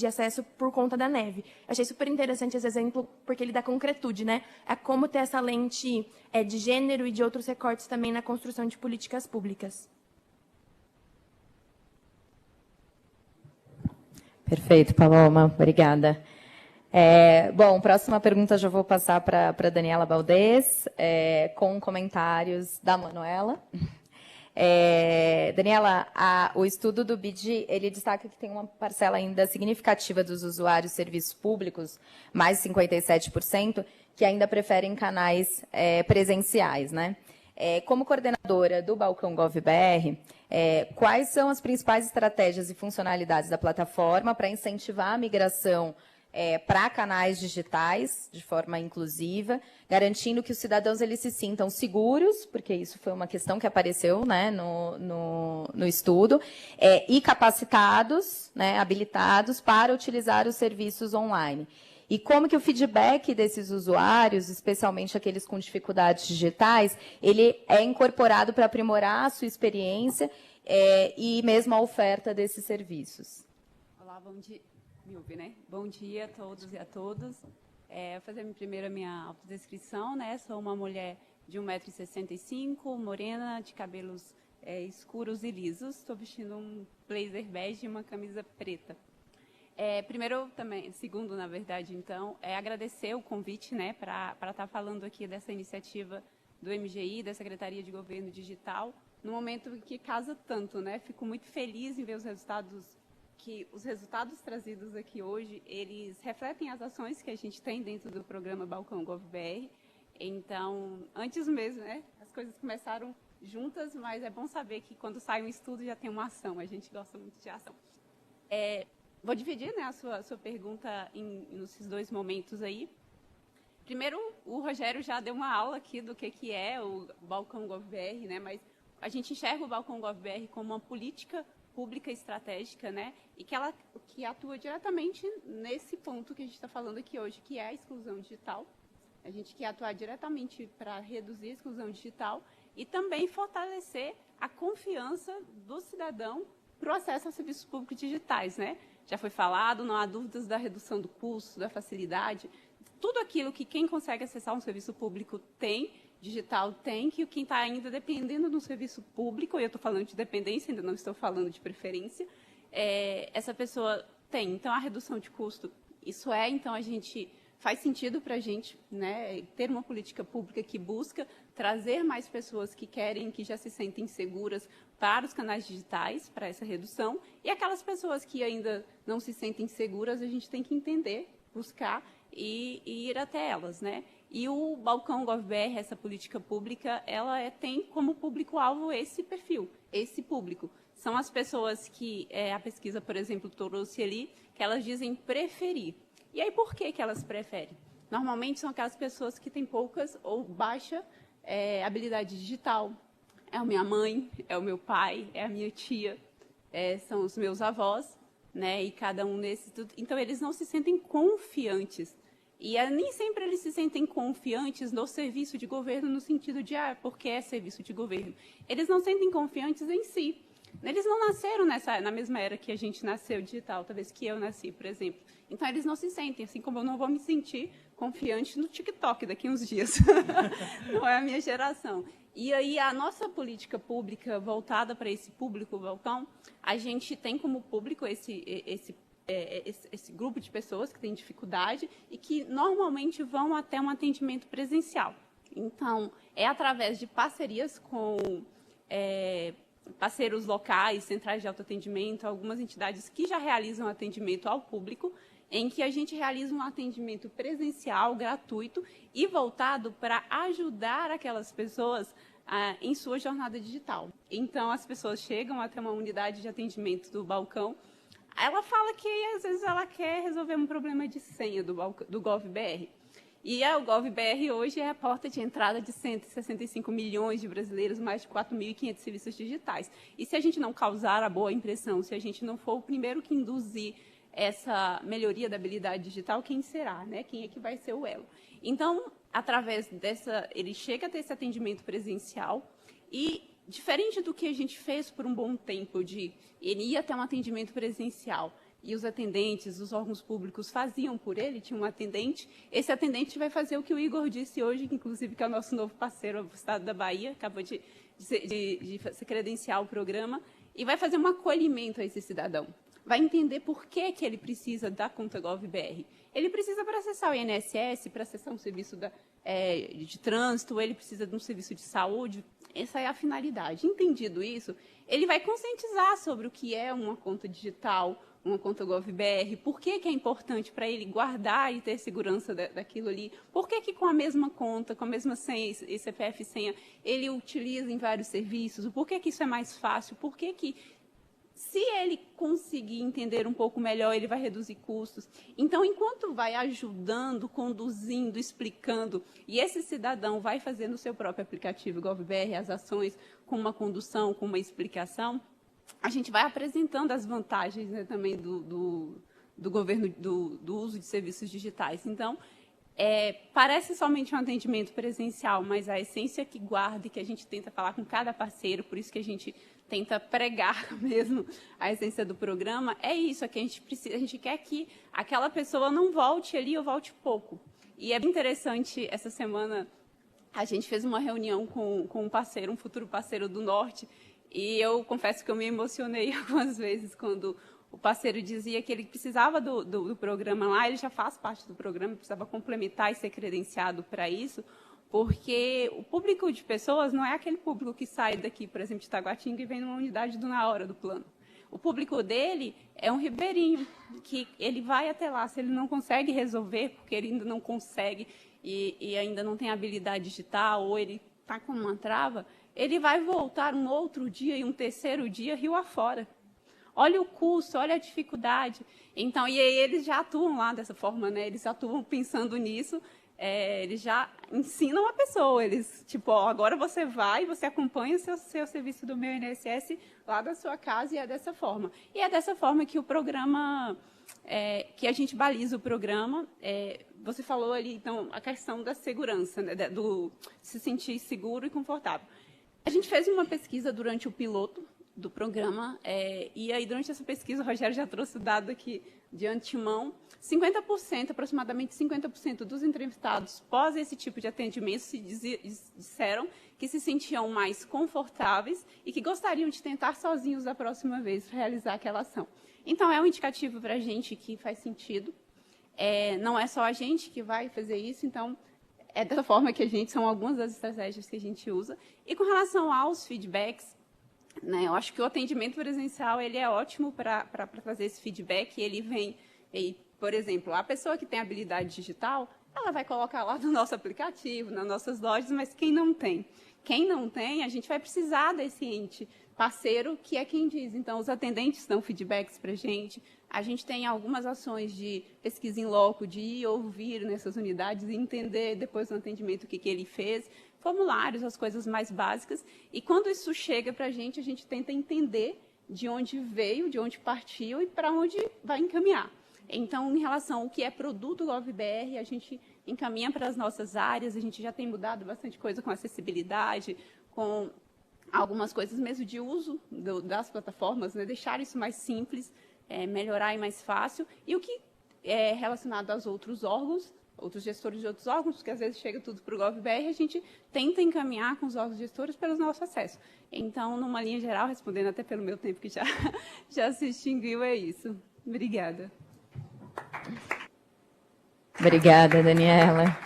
acesso por conta da neve. Eu achei super interessante esse exemplo, porque ele dá concretude, né? É como ter essa lente de gênero e de outros recortes também na construção de políticas públicas. Perfeito, Paloma. Obrigada. Bom, próxima pergunta já vou passar para a Daniela Baldez, com comentários da Manuela. Daniela, o estudo do BID, ele destaca que tem uma parcela ainda significativa dos usuários de serviços públicos, mais de 57%, que ainda preferem canais presenciais, né? Como coordenadora do Balcão GovBR, quais são as principais estratégias e funcionalidades da plataforma para incentivar a migração para canais digitais, de forma inclusiva, garantindo que os cidadãos eles se sintam seguros, porque isso foi uma questão que apareceu, né, no estudo, e capacitados, né, habilitados para utilizar os serviços online. E como que o feedback desses usuários, especialmente aqueles com dificuldades digitais, ele é incorporado para aprimorar a sua experiência e mesmo a oferta desses serviços? Olá, bom dia. Me ouve, né? Bom dia a todos e a todas. Vou fazer primeiro a minha autodescrição, né? Sou uma mulher de 1,65 m, morena, de cabelos escuros e lisos. Estou vestindo um blazer bege e uma camisa preta. Segundo, na verdade, então, agradecer o convite, né, para estar falando aqui dessa iniciativa do MGI, da Secretaria de Governo Digital, no momento que casa tanto, né? Fico muito feliz em ver os resultados trazidos aqui hoje, eles refletem as ações que a gente tem dentro do programa Balcão GovBR. Então, antes mesmo, né, as coisas começaram juntas, mas é bom saber que quando sai um estudo já tem uma ação, a gente gosta muito de ação. Vou dividir, né, a sua pergunta nesses dois momentos aí. Primeiro, o Rogério já deu uma aula aqui do que é o Balcão GovBR, né, mas a gente enxerga o Balcão GovBR como uma política pública estratégica, né, e que atua diretamente nesse ponto que a gente está falando aqui hoje, que é a exclusão digital. A gente quer atuar diretamente para reduzir a exclusão digital e também fortalecer a confiança do cidadão para o acesso a serviços públicos digitais, né? Já foi falado, não há dúvidas da redução do custo, da facilidade, tudo aquilo que quem consegue acessar um serviço público digital tem, que quem está ainda dependendo do serviço público, e eu estou falando de dependência, ainda não estou falando de preferência, essa pessoa tem. Então, a redução de custo, então a gente faz sentido para a gente, né, ter uma política pública que busca trazer mais pessoas que querem, que já se sentem seguras para os canais digitais, para essa redução, e aquelas pessoas que ainda não se sentem seguras, a gente tem que entender, buscar e ir até elas, né? E o Balcão GovBR, essa política pública, ela tem como público-alvo esse perfil, esse público. São as pessoas que a pesquisa, por exemplo, trouxe ali, que elas dizem preferir. E aí, por que elas preferem? Normalmente, são aquelas pessoas que têm poucas ou baixa habilidade digital. É a minha mãe, é o meu pai, é a minha tia, são os meus avós, né? E cada um nesses... Então, eles não se sentem confiantes. E nem sempre eles se sentem confiantes no serviço de governo, no sentido de, porque é serviço de governo. Eles não se sentem confiantes em si. Eles não nasceram na mesma era que a gente nasceu digital, talvez que eu nasci, por exemplo. Então, eles não se sentem, assim como eu não vou me sentir confiante no TikTok daqui a uns dias. Não é a minha geração. E aí, a nossa política pública voltada para esse público, Balcão, a gente tem como público esse esse grupo de pessoas que tem dificuldade e que normalmente vão até um atendimento presencial. Então, é através de parcerias com parceiros locais, centrais de autoatendimento, algumas entidades que já realizam atendimento ao público, em que a gente realiza um atendimento presencial, gratuito e voltado para ajudar aquelas pessoas em sua jornada digital. Então, as pessoas chegam até uma unidade de atendimento do balcão, ela fala que, às vezes, ela quer resolver um problema de senha do GovBR. E o GovBR hoje é a porta de entrada de 165 milhões de brasileiros, mais de 4.500 serviços digitais. E se a gente não causar a boa impressão, se a gente não for o primeiro que induzir essa melhoria da habilidade digital, quem será, né? Quem é que vai ser o elo? Então, através ele chega a ter esse atendimento presencial e, diferente do que a gente fez por um bom tempo, ele ia até um atendimento presencial e os atendentes, os órgãos públicos faziam por ele, tinha um atendente, esse atendente vai fazer o que o Igor disse hoje, que inclusive que é o nosso novo parceiro, o Estado da Bahia, acabou de se credenciar o programa, e vai fazer um acolhimento a esse cidadão. Vai entender por que ele precisa da conta GovBR. Ele precisa para acessar o INSS, para acessar um serviço de trânsito, ele precisa de um serviço de saúde. Essa é a finalidade. Entendido isso, ele vai conscientizar sobre o que é uma conta digital, uma conta GovBR, por que é importante para ele guardar e ter segurança daquilo ali, por que com a mesma conta, com a mesma senha, CPF e senha, ele utiliza em vários serviços, por que isso é mais fácil, por que se ele conseguir entender um pouco melhor, ele vai reduzir custos. Então, enquanto vai ajudando, conduzindo, explicando, e esse cidadão vai fazer no seu próprio aplicativo GovBR as ações com uma condução, com uma explicação, a gente vai apresentando as vantagens, né, também do governo, do uso de serviços digitais. Então, parece somente um atendimento presencial, mas a essência que guarda e que a gente tenta falar com cada parceiro, por isso que a gente tenta pregar mesmo a essência do programa, é isso, é que a gente quer que aquela pessoa não volte ali ou volte pouco. E é bem interessante, essa semana a gente fez uma reunião com um parceiro, um futuro parceiro do Norte, e eu confesso que eu me emocionei algumas vezes quando o parceiro dizia que ele precisava do programa lá, ele já faz parte do programa, precisava complementar e ser credenciado para isso, porque o público de pessoas não é aquele público que sai daqui, por exemplo, de Taguatinga e vem numa unidade na hora do plano. O público dele é um ribeirinho, que ele vai até lá, se ele não consegue resolver, porque ele ainda não consegue e ainda não tem habilidade digital, ou ele está com uma trava, ele vai voltar um outro dia e um terceiro dia rio afora. Olha o custo, olha a dificuldade. Então, e aí eles já atuam lá dessa forma, né? Eles atuam pensando nisso, eles já ensinam a pessoa. Eles, tipo, agora você vai, você acompanha o seu serviço do meu INSS lá da sua casa e é dessa forma. E é dessa forma que o programa, que a gente baliza o programa. Você falou ali, então, a questão da segurança, né? Do se sentir seguro e confortável. A gente fez uma pesquisa durante o piloto do programa, e aí durante essa pesquisa o Rogério já trouxe o dado aqui de antemão, 50%, aproximadamente 50% dos entrevistados pós esse tipo de atendimento disseram que se sentiam mais confortáveis e que gostariam de tentar sozinhos da próxima vez realizar aquela ação. Então, é um indicativo para a gente que faz sentido, não é só a gente que vai fazer isso, então é dessa forma que são algumas das estratégias que a gente usa. E com relação aos feedbacks, né, eu acho que o atendimento presencial ele é ótimo para fazer esse feedback. Ele vem, por exemplo, a pessoa que tem habilidade digital, ela vai colocar lá no nosso aplicativo, nas nossas lojas, mas quem não tem? Quem não tem, a gente vai precisar desse ente parceiro, que é quem diz. Então, os atendentes dão feedbacks para a gente tem algumas ações de pesquisa em loco, de ir ouvir nessas unidades e entender depois do atendimento o que ele fez, formulários, as coisas mais básicas. E quando isso chega para a gente tenta entender de onde veio, de onde partiu e para onde vai encaminhar. Então, em relação ao que é produto GovBR, a gente encaminha para as nossas áreas, a gente já tem mudado bastante coisa com acessibilidade, com algumas coisas mesmo de uso das plataformas, né? Deixar isso mais simples, melhorar e mais fácil. E o que é relacionado aos outros órgãos, outros gestores de outros órgãos, porque às vezes chega tudo para o GovBR, a gente tenta encaminhar com os órgãos gestores pelo nosso acesso. Então, numa linha geral, respondendo até pelo meu tempo que já se extinguiu, é isso. Obrigada. Obrigada, Daniela.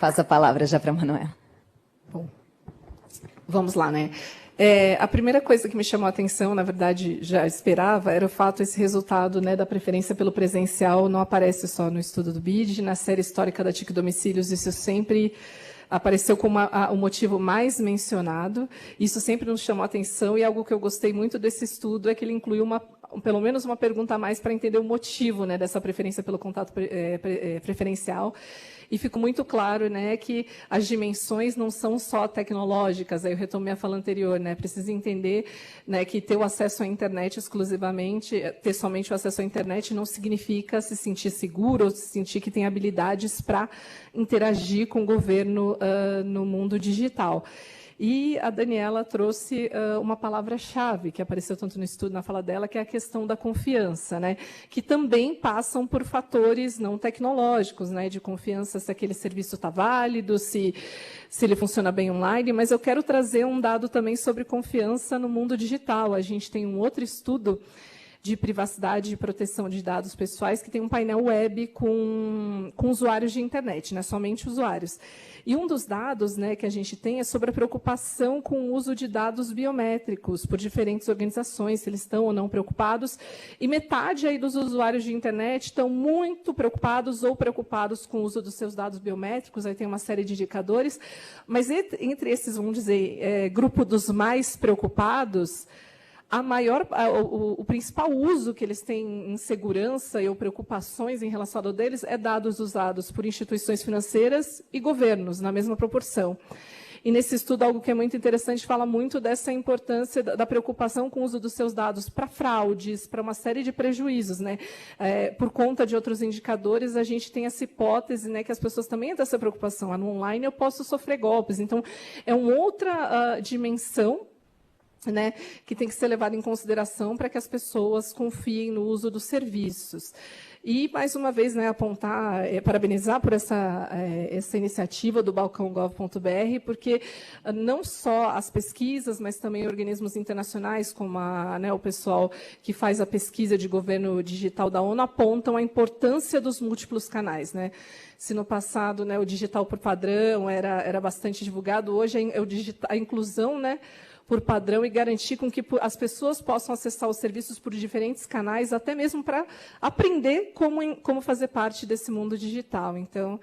Passo a palavra já para a Manuela. Bom, vamos lá, né? A primeira coisa que me chamou a atenção, na verdade, já esperava, era o fato, esse resultado, né, da preferência pelo presencial não aparece só no estudo do BID, na série histórica da TIC Domicílios, isso sempre apareceu como o motivo mais mencionado. Isso sempre nos chamou a atenção, e algo que eu gostei muito desse estudo é que ele incluiu pelo menos uma pergunta a mais para entender o motivo, né, dessa preferência pelo contato preferencial. E ficou muito claro, né, que as dimensões não são só tecnológicas. Aí eu retomei a fala anterior, né, precisa entender, né, que ter o acesso à internet exclusivamente, ter somente o acesso à internet não significa se sentir seguro ou se sentir que tem habilidades para interagir com o governo no mundo digital. E a Daniela trouxe uma palavra-chave, que apareceu tanto no estudo, na fala dela, que é a questão da confiança, né? Que também passam por fatores não tecnológicos, né? De confiança se aquele serviço está válido, se ele funciona bem online, mas eu quero trazer um dado também sobre confiança no mundo digital. A gente tem um outro estudo de privacidade e proteção de dados pessoais, que tem um painel web com usuários de internet, né, somente usuários. E um dos dados, né, que a gente tem é sobre a preocupação com o uso de dados biométricos por diferentes organizações, se eles estão ou não preocupados. E metade aí dos usuários de internet estão muito preocupados ou preocupados com o uso dos seus dados biométricos. Aí tem uma série de indicadores. Mas entre esses, vamos dizer, grupo dos mais preocupados, o principal uso que eles têm em segurança ou preocupações em relação ao deles é dados usados por instituições financeiras e governos, na mesma proporção. E nesse estudo, algo que é muito interessante, fala muito dessa importância da preocupação com o uso dos seus dados para fraudes, para uma série de prejuízos, né? Por conta de outros indicadores, a gente tem essa hipótese, né, que as pessoas também têm essa preocupação. No online eu posso sofrer golpes. Então, é uma outra dimensão, né, que tem que ser levado em consideração para que as pessoas confiem no uso dos serviços. E, mais uma vez, né, parabenizar por essa iniciativa do Balcão Gov.br, porque não só as pesquisas, mas também organismos internacionais, como o pessoal que faz a pesquisa de governo digital da ONU, apontam a importância dos múltiplos canais, né? Se no passado, né, o digital por padrão era bastante divulgado, hoje a inclusão, né, por padrão, e garantir com que as pessoas possam acessar os serviços por diferentes canais, até mesmo para aprender como fazer parte desse mundo digital. Então,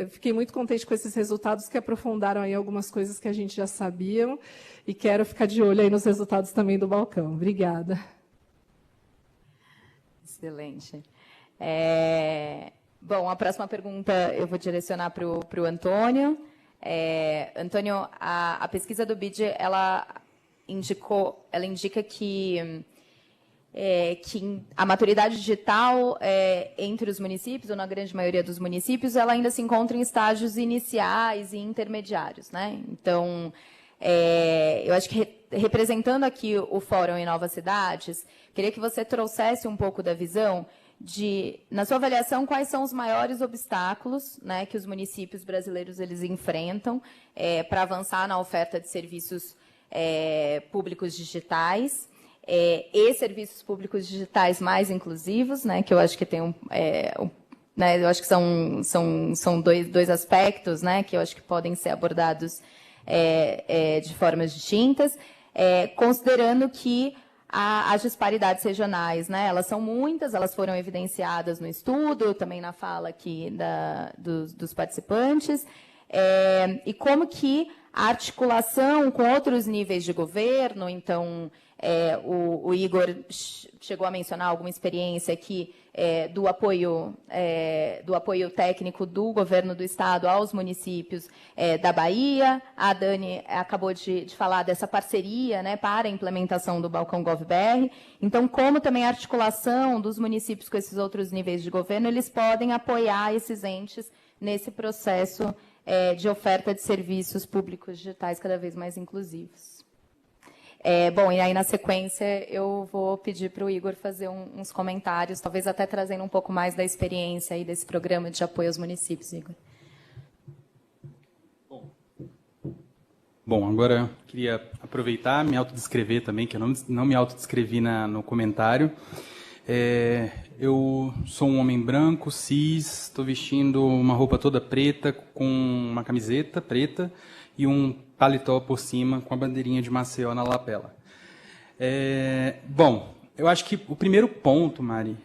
fiquei muito contente com esses resultados, que aprofundaram aí algumas coisas que a gente já sabia, e quero ficar de olho aí nos resultados também do Balcão. Obrigada. Excelente. Bom, a próxima pergunta eu vou direcionar para o Antônio. Antônio, a pesquisa do BID, ela indica que a maturidade digital entre os municípios, ou na grande maioria dos municípios, ela ainda se encontra em estágios iniciais e intermediários, né? Então, eu acho que, representando aqui o Fórum em Novas Cidades, queria que você trouxesse um pouco da visão na sua avaliação, quais são os maiores obstáculos, né, que os municípios brasileiros eles enfrentam para avançar na oferta de serviços públicos digitais e serviços públicos digitais mais inclusivos, né, que eu acho que tem né, eu acho que são dois aspectos, né, que eu acho que podem ser abordados de formas distintas, considerando que as disparidades regionais, né, elas são muitas, elas foram evidenciadas no estudo, também na fala aqui dos participantes, e como que a articulação com outros níveis de governo, então, o Igor chegou a mencionar alguma experiência aqui do apoio técnico do governo do Estado aos municípios da Bahia. A Dani acabou de falar dessa parceria, né, para a implementação do Balcão Gov.br. Então, como também a articulação dos municípios com esses outros níveis de governo, eles podem apoiar esses entes nesse processo de oferta de serviços públicos digitais cada vez mais inclusivos. Bom, e aí, na sequência, eu vou pedir para o Igor fazer uns comentários, talvez até trazendo um pouco mais da experiência aí desse programa de apoio aos municípios, Igor. Bom, agora queria aproveitar, me autodescrever também, que eu não me autodescrevi no comentário. Eu sou um homem branco, cis, estou vestindo uma roupa toda preta, com uma camiseta preta e um paletó por cima com a bandeirinha de Maceió na lapela. Bom, eu acho que o primeiro ponto, Mari,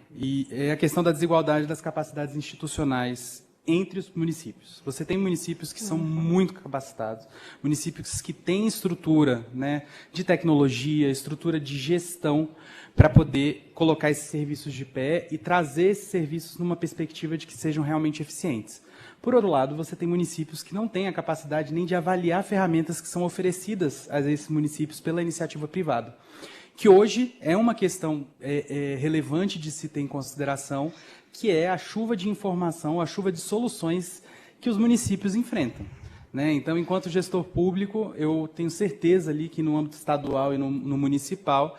é a questão da desigualdade das capacidades institucionais entre os municípios. Você tem municípios que são muito capacitados, municípios que têm estrutura, né, de tecnologia, estrutura de gestão para poder colocar esses serviços de pé e trazer esses serviços numa perspectiva de que sejam realmente eficientes. Por outro lado, você tem municípios que não têm a capacidade nem de avaliar ferramentas que são oferecidas a esses municípios pela iniciativa privada, que hoje é uma questão relevante de se ter em consideração, que é a chuva de informação, a chuva de soluções que os municípios enfrentam, né? Então, enquanto gestor público, eu tenho certeza ali que no âmbito estadual e no municipal,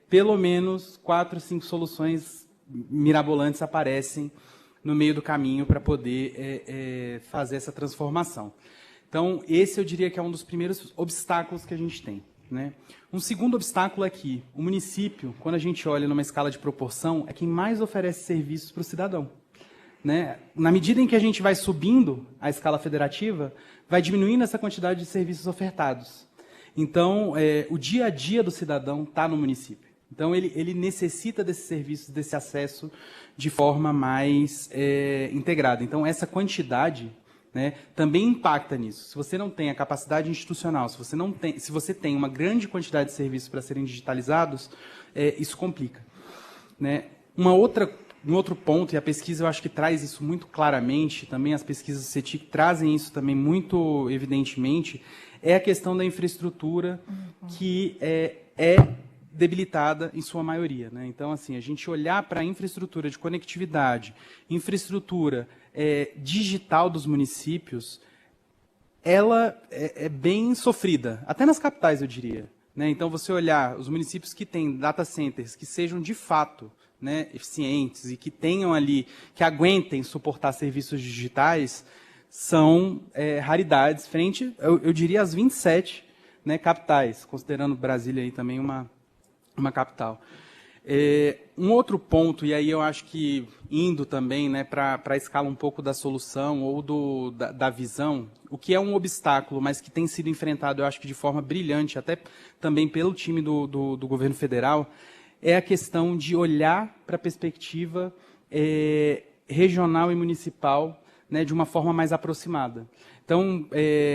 pelo menos 4 ou 5 soluções mirabolantes aparecem no meio do caminho para poder fazer essa transformação. Então, esse eu diria que é um dos primeiros obstáculos que a gente tem, né? Um segundo obstáculo é que o município, quando a gente olha numa escala de proporção, é quem mais oferece serviços para o cidadão, né? Na medida em que a gente vai subindo a escala federativa, vai diminuindo essa quantidade de serviços ofertados. Então, o dia a dia do cidadão está no município. Então, ele necessita desses serviços, desse acesso de forma mais integrada. Então, essa quantidade, né, também impacta nisso. Se você não tem a capacidade institucional, se você tem uma grande quantidade de serviços para serem digitalizados, isso complica, né? Um outro ponto, e a pesquisa eu acho que traz isso muito claramente, também as pesquisas do CETIC trazem isso também muito evidentemente, é a questão da infraestrutura, que é debilitada em sua maioria, né? Então, assim, a gente olhar para a infraestrutura de conectividade, infraestrutura digital dos municípios, ela é bem sofrida, até nas capitais, eu diria, né? Então, você olhar os municípios que têm data centers que sejam, de fato, né, eficientes e que tenham ali, que aguentem suportar serviços digitais, são raridades frente, eu diria, às 27, né, capitais, considerando Brasília aí também uma capital. Um outro ponto, e aí eu acho que indo também, né, para a escala um pouco da solução ou da visão, o que é um obstáculo, mas que tem sido enfrentado, eu acho que de forma brilhante, até também pelo time do governo federal, é a questão de olhar para a perspectiva regional e municipal, né, de uma forma mais aproximada. Então,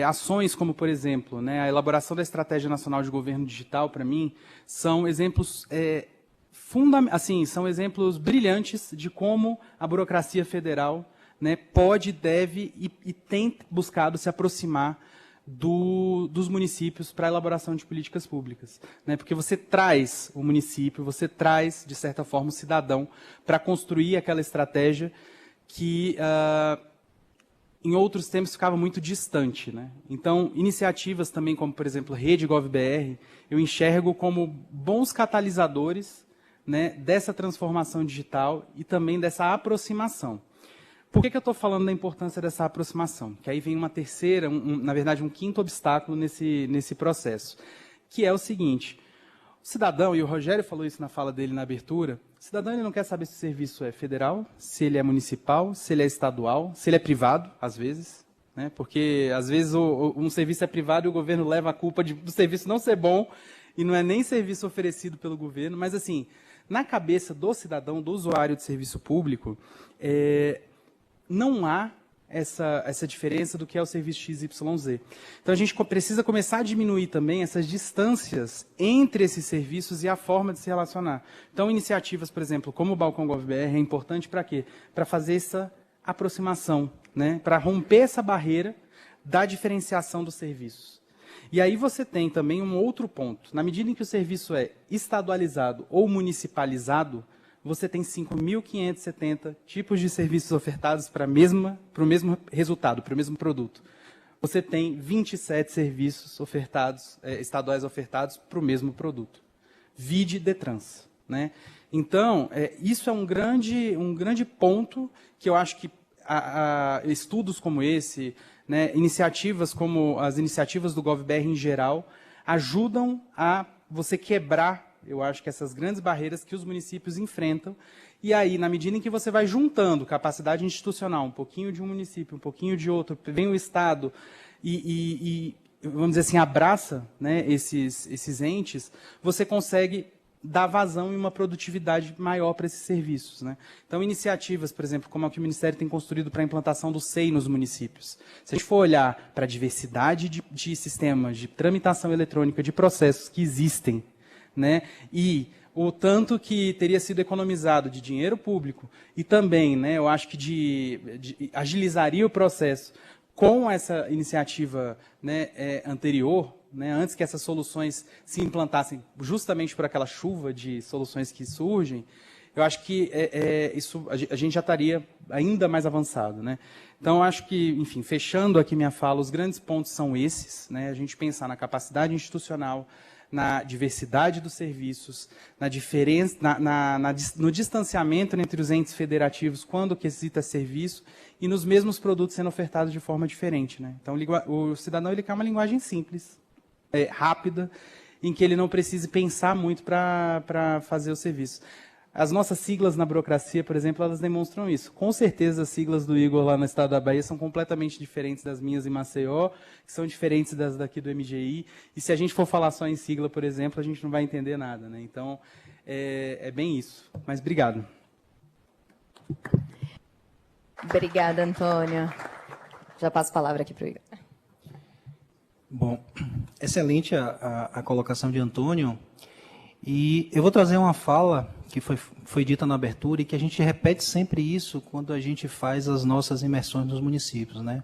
ações como, por exemplo, né, a elaboração da Estratégia Nacional de Governo Digital, para mim, são exemplos são exemplos brilhantes de como a burocracia federal, né, pode, deve e tem buscado se aproximar dos municípios para a elaboração de políticas públicas, né? Porque você traz o município, você traz, de certa forma, o cidadão para construir aquela estratégia que, em outros tempos, ficava muito distante, né? Então, iniciativas também, como, por exemplo, Rede GovBR, eu enxergo como bons catalisadores, né, dessa transformação digital e também dessa aproximação. Por que eu estou falando da importância dessa aproximação? Que aí vem uma terceira, na verdade, um quinto obstáculo nesse processo, que é o seguinte: o cidadão, e o Rogério falou isso na fala dele na abertura, o cidadão ele não quer saber se o serviço é federal, se ele é municipal, se ele é estadual, se ele é privado, às vezes, né? Porque, às vezes, um serviço é privado e o governo leva a culpa do serviço não ser bom e não é nem serviço oferecido pelo governo, mas, assim, na cabeça do cidadão, do usuário de serviço público, não há essa diferença do que é o serviço XYZ. Então, a gente precisa começar a diminuir também essas distâncias entre esses serviços e a forma de se relacionar. Então, iniciativas, por exemplo, como o Balcão GovBR, é importante para quê? Para fazer essa aproximação, né? Para romper essa barreira da diferenciação dos serviços. E aí você tem também um outro ponto. Na medida em que o serviço é estadualizado ou municipalizado, você tem 5.570 tipos de serviços ofertados para o mesmo resultado, para o mesmo produto. Você tem 27 serviços ofertados, estaduais ofertados para o mesmo produto. Vide Detrans, né? Então, isso é um grande ponto que eu acho que estudos como esse, né, iniciativas como as iniciativas do GovBR em geral, ajudam a você quebrar eu acho que essas grandes barreiras que os municípios enfrentam, e aí, na medida em que você vai juntando capacidade institucional, um pouquinho de um município, um pouquinho de outro, vem o Estado e vamos dizer assim, abraça, né, esses entes, você consegue dar vazão e uma produtividade maior para esses serviços, né? Então, iniciativas, por exemplo, como a que o Ministério tem construído para a implantação do SEI nos municípios. Se a gente for olhar para a diversidade de sistemas de tramitação eletrônica de processos que existem, né, e o tanto que teria sido economizado de dinheiro público e também, né, eu acho que agilizaria o processo com essa iniciativa, né, anterior, né, antes que essas soluções se implantassem justamente por aquela chuva de soluções que surgem, eu acho que isso a gente já estaria ainda mais avançado, né? Então, eu acho que, enfim, fechando aqui minha fala, os grandes pontos são esses, né? A gente pensar na capacidade institucional, na diversidade dos serviços, na diferença, no distanciamento entre os entes federativos quando quesita serviço e nos mesmos produtos sendo ofertados de forma diferente, né? Então, o cidadão ele quer uma linguagem simples, rápida, em que ele não precise pensar muito para fazer o serviço. As nossas siglas na burocracia, por exemplo, elas demonstram isso. Com certeza, as siglas do Igor lá no estado da Bahia são completamente diferentes das minhas em Maceió, que são diferentes das daqui do MGI. E se a gente for falar só em sigla, por exemplo, a gente não vai entender nada, né? Então, é bem isso. Mas obrigado. Obrigada, Antônio. Já passo a palavra aqui para o Igor. Bom, excelente a colocação de Antônio. E eu vou trazer uma fala que foi dita na abertura e que a gente repete sempre isso quando a gente faz as nossas imersões nos municípios, né?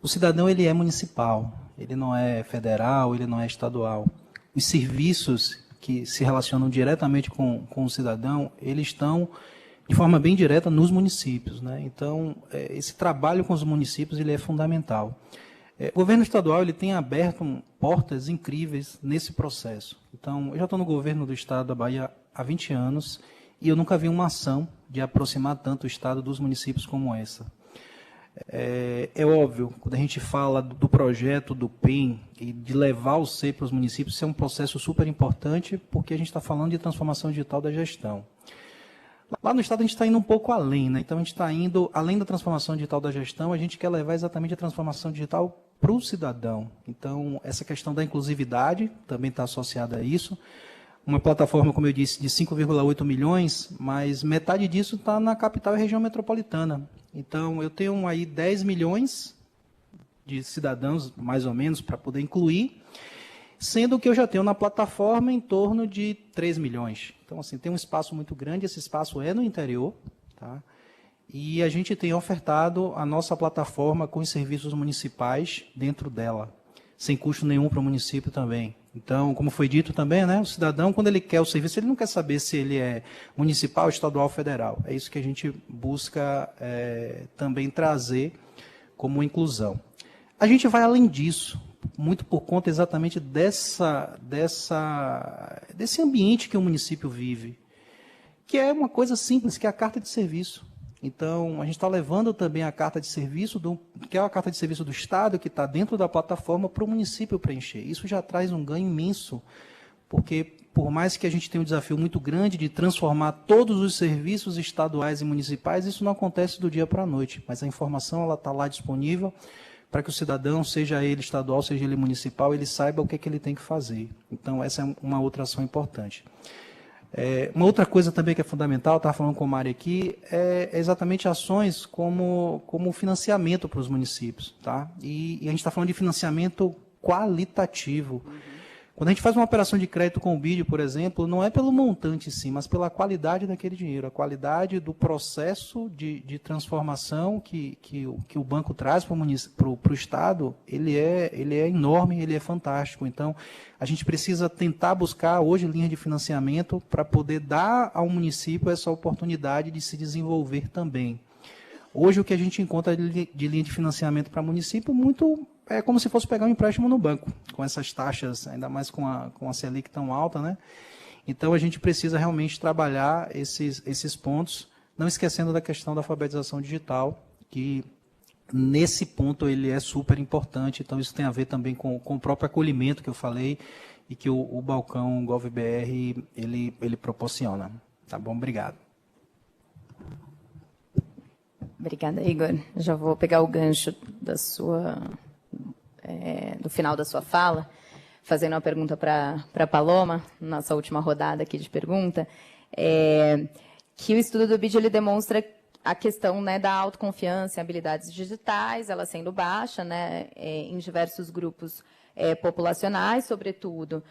O cidadão ele é municipal, ele não é federal, ele não é estadual. Os serviços que se relacionam diretamente com o cidadão, eles estão de forma bem direta nos municípios, né? Então, esse trabalho com os municípios ele é fundamental. O governo estadual ele tem aberto portas incríveis nesse processo. Então, eu já estou no governo do estado da Bahia há 20 anos e eu nunca vi uma ação de aproximar tanto o estado dos municípios como essa. É óbvio, quando a gente fala do projeto do PEN e de levar o SEI para os municípios, isso é um processo super importante porque a gente está falando de transformação digital da gestão. Lá no estado a gente está indo um pouco além, né? Então a gente está indo além da transformação digital da gestão, a gente quer levar exatamente a transformação digital para o cidadão. Então essa questão da inclusividade também está associada a isso. Uma plataforma, como eu disse, de 5,8 milhões, mas metade disso está na capital e região metropolitana. Então eu tenho aí 10 milhões de cidadãos, mais ou menos, para poder incluir, sendo que eu já tenho na plataforma em torno de 3 milhões. Então, assim, tem um espaço muito grande, esse espaço é no interior, tá? E a gente tem ofertado a nossa plataforma com os serviços municipais dentro dela, sem custo nenhum para o município também. Então, como foi dito também, né, o cidadão, quando ele quer o serviço, ele não quer saber se ele é municipal, estadual ou federal. É isso que a gente busca também trazer como inclusão. A gente vai além disso, muito por conta exatamente desse ambiente que o município vive, que é uma coisa simples, que é a carta de serviço. Então, a gente está levando também a carta de serviço, que é a carta de serviço do Estado, que está dentro da plataforma, para o município preencher. Isso já traz um ganho imenso, porque por mais que a gente tenha um desafio muito grande de transformar todos os serviços estaduais e municipais, isso não acontece do dia para a noite, mas a informação está lá disponível, para que o cidadão, seja ele estadual, seja ele municipal, ele saiba o que é que ele tem que fazer. Então, essa é uma outra ação importante. Uma outra coisa também que é fundamental, estava falando com o Mário aqui, é exatamente ações como financiamento para os municípios. Tá? E a gente está falando de financiamento qualitativo. Quando a gente faz uma operação de crédito com o BID, por exemplo, não é pelo montante, sim, mas pela qualidade daquele dinheiro, a qualidade do processo de transformação que o banco traz para o Estado, ele é enorme, ele é fantástico. Então, a gente precisa tentar buscar hoje linha de financiamento para poder dar ao município essa oportunidade de se desenvolver também. Hoje, o que a gente encontra de linha de financiamento para município muito é como se fosse pegar um empréstimo no banco, com essas taxas, ainda mais com a Selic tão alta, né? Então, a gente precisa realmente trabalhar esses pontos, não esquecendo da questão da alfabetização digital, que nesse ponto ele é super importante, então isso tem a ver também com o próprio acolhimento que eu falei e que o balcão GovBR ele proporciona. Tá bom? Obrigado. Obrigada, Igor. Já vou pegar o gancho do final da sua fala, fazendo uma pergunta para a Paloma, nossa última rodada aqui de pergunta, que o estudo do BID ele demonstra a questão, né, da autoconfiança em habilidades digitais, ela sendo baixa, né, em diversos grupos populacionais, sobretudo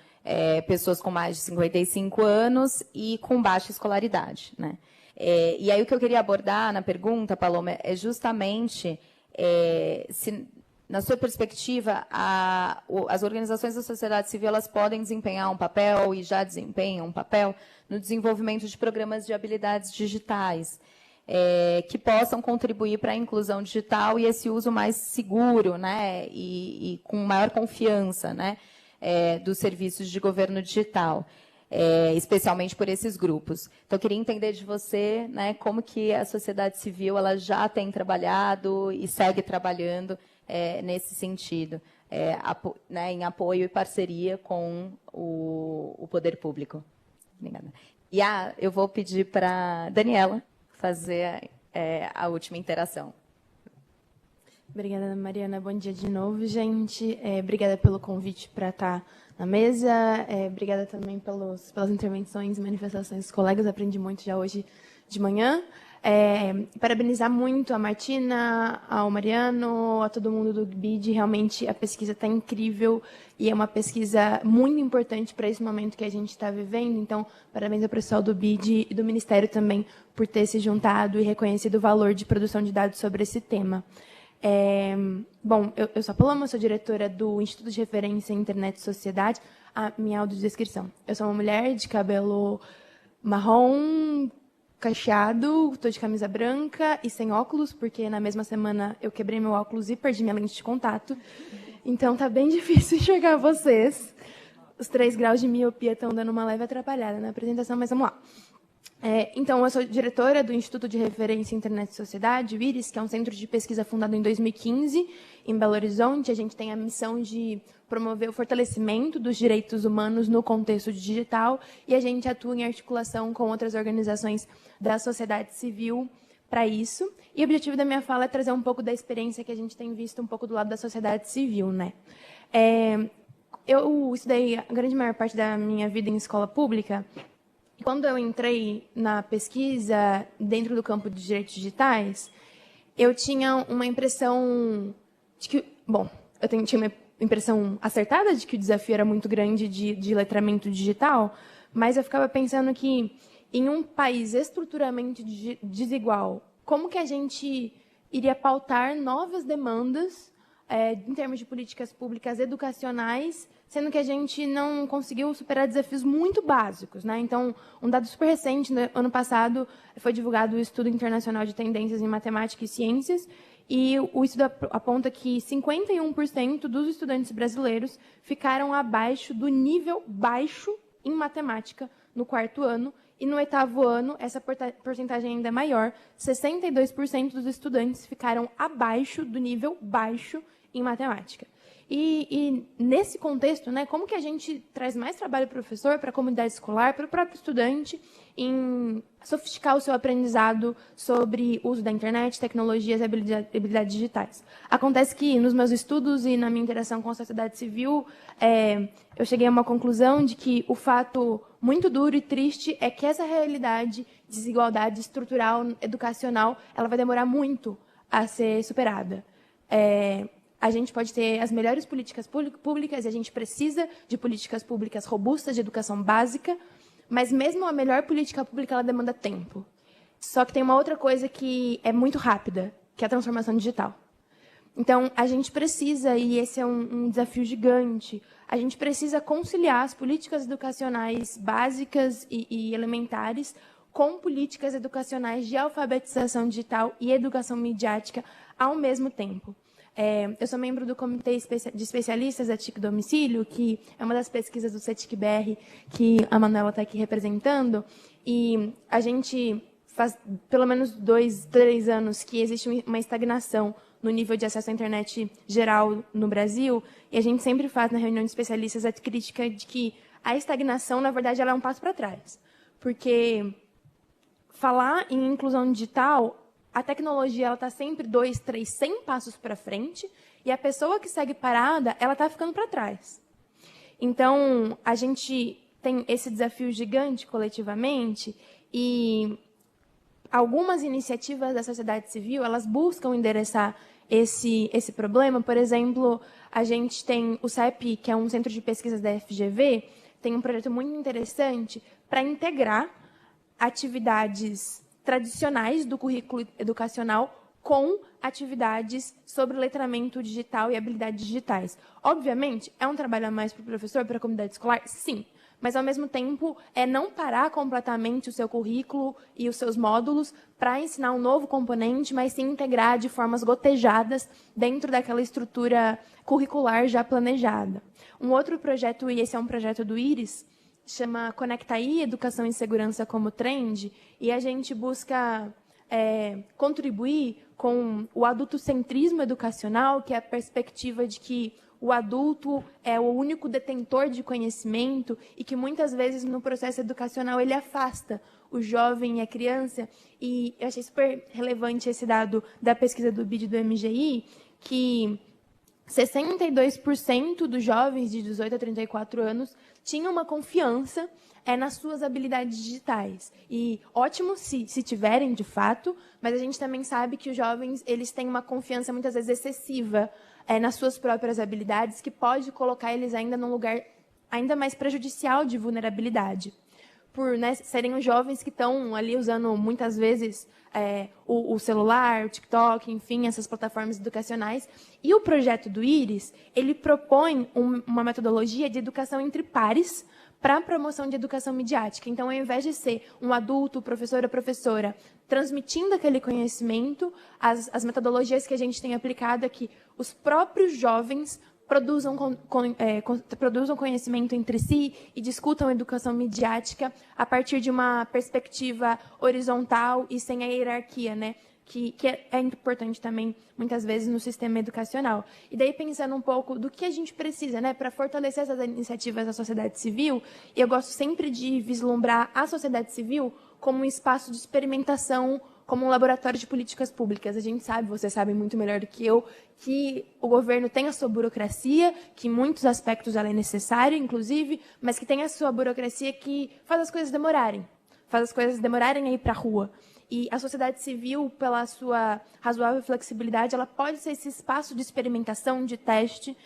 pessoas com mais de 55 anos e com baixa escolaridade, né? E aí o que eu queria abordar na pergunta, Paloma, é justamente se, na sua perspectiva, as organizações da sociedade civil elas podem desempenhar um papel e já desempenham um papel no desenvolvimento de programas de habilidades digitais, que possam contribuir para a inclusão digital e esse uso mais seguro, né, e com maior confiança, né, dos serviços de governo digital. Especialmente por esses grupos. Então, eu queria entender de você, né, como que a sociedade civil ela já tem trabalhado e segue trabalhando nesse sentido, né, em apoio e parceria com o poder público. Obrigada. E eu vou pedir para a Daniela fazer a última interação. Obrigada, Mariana. Bom dia de novo, gente. Obrigada pelo convite para estar na mesa. Obrigada também pelas intervenções e manifestações dos colegas. Aprendi muito já hoje de manhã. Parabenizar muito a Martina, ao Mariano, a todo mundo do BID. Realmente, a pesquisa está incrível e é uma pesquisa muito importante para esse momento que a gente está vivendo. Então, parabéns ao pessoal do BID e do Ministério também por ter se juntado e reconhecido o valor de produção de dados sobre esse tema. Bom, eu sou a Paloma, sou diretora do Instituto de Referência em Internet e Sociedade. A minha audiodescrição. Eu sou uma mulher de cabelo marrom, cacheado, estou de camisa branca e sem óculos, porque na mesma semana eu quebrei meu óculos e perdi minha lente de contato. Então, tá bem difícil enxergar vocês. Os 3 graus de miopia estão dando uma leve atrapalhada na apresentação, mas vamos lá. Então, eu sou diretora do Instituto de Referência em Internet e Sociedade, o IRIS, que é um centro de pesquisa fundado em 2015, em Belo Horizonte. A gente tem a missão de promover o fortalecimento dos direitos humanos no contexto digital e a gente atua em articulação com outras organizações da sociedade civil para isso. E o objetivo da minha fala é trazer um pouco da experiência que a gente tem visto um pouco do lado da sociedade civil, né? Eu estudei a grande maior parte da minha vida em escola pública. Quando eu entrei na pesquisa dentro do campo de direitos digitais, eu tinha uma impressão de que, tinha uma impressão acertada de que o desafio era muito grande de letramento digital, mas eu ficava pensando que em um país estruturalmente desigual, como que a gente iria pautar novas demandas em termos de políticas públicas educacionais, sendo que a gente não conseguiu superar desafios muito básicos, né? Então, um dado super recente, no ano passado, foi divulgado o Estudo Internacional de Tendências em Matemática e Ciências, e o estudo aponta que 51% dos estudantes brasileiros ficaram abaixo do nível baixo em matemática no 4º ano, e no 8º ano, essa porcentagem ainda é maior, 62% dos estudantes ficaram abaixo do nível baixo em matemática. E nesse contexto, né, como que a gente traz mais trabalho para o professor, para a comunidade escolar, para o próprio estudante, em sofisticar o seu aprendizado sobre o uso da internet, tecnologias e habilidades digitais? Acontece que, nos meus estudos e na minha interação com a sociedade civil, eu cheguei a uma conclusão de que o fato muito duro e triste é que essa realidade de desigualdade estrutural, educacional, ela vai demorar muito a ser superada. A gente pode ter as melhores políticas públicas e a gente precisa de políticas públicas robustas de educação básica, mas mesmo a melhor política pública ela demanda tempo. Só que tem uma outra coisa que é muito rápida, que é a transformação digital. Então, a gente precisa, e esse é um desafio gigante, a gente precisa conciliar as políticas educacionais básicas e elementares com políticas educacionais de alfabetização digital e educação midiática ao mesmo tempo. Eu sou membro do Comitê de Especialistas da TIC Domicílio, que é uma das pesquisas do CETIC-BR que a Manuela está aqui representando, e a gente faz pelo menos 2, 3 anos que existe uma estagnação no nível de acesso à internet geral no Brasil, e a gente sempre faz na reunião de especialistas a crítica de que a estagnação, na verdade, ela é um passo para trás. Porque falar em inclusão digital, a tecnologia está sempre 2, 3, 100 passos para frente, e a pessoa que segue parada, ela está ficando para trás. Então, a gente tem esse desafio gigante coletivamente, e algumas iniciativas da sociedade civil, elas buscam endereçar esse problema. Por exemplo, a gente tem o CEP, que é um centro de pesquisas da FGV, tem um projeto muito interessante para integrar atividades tradicionais do currículo educacional com atividades sobre letramento digital e habilidades digitais. Obviamente, é um trabalho a mais para o professor, para a comunidade escolar? Sim. Mas, ao mesmo tempo, é não parar completamente o seu currículo e os seus módulos para ensinar um novo componente, mas sim integrar de formas gotejadas dentro daquela estrutura curricular já planejada. Um outro projeto, e esse é um projeto do IRIS, chama Conectaí, Educação e Segurança como Trend, e a gente busca contribuir com o adultocentrismo educacional, que é a perspectiva de que o adulto é o único detentor de conhecimento e que muitas vezes no processo educacional ele afasta o jovem e a criança. E eu achei super relevante esse dado da pesquisa do BID do MGI, que 62% dos jovens de 18 a 34 anos tinham uma confiança nas suas habilidades digitais. E ótimo se tiverem, de fato, mas a gente também sabe que os jovens eles têm uma confiança muitas vezes excessiva nas suas próprias habilidades, que pode colocar eles ainda num lugar ainda mais prejudicial de vulnerabilidade. Por serem os jovens que estão ali usando muitas vezes o celular, o TikTok, enfim, essas plataformas educacionais. E o projeto do IRIS, ele propõe uma metodologia de educação entre pares para a promoção de educação midiática. Então, ao invés de ser um adulto, professor ou professora, transmitindo aquele conhecimento, as metodologias que a gente tem aplicado é que os próprios jovens produzam conhecimento entre si e discutam educação midiática a partir de uma perspectiva horizontal e sem a hierarquia, né? Que é importante também, muitas vezes, no sistema educacional. E daí, pensando um pouco do que a gente precisa, né, para fortalecer essas iniciativas da sociedade civil, eu gosto sempre de vislumbrar a sociedade civil como um espaço de experimentação, como um laboratório de políticas públicas. A gente sabe, vocês sabem muito melhor do que eu, que o governo tem a sua burocracia, que em muitos aspectos ela é necessária, inclusive, mas que tem a sua burocracia que faz as coisas demorarem a ir para a rua. E a sociedade civil, pela sua razoável flexibilidade, ela pode ser esse espaço de experimentação, de teste.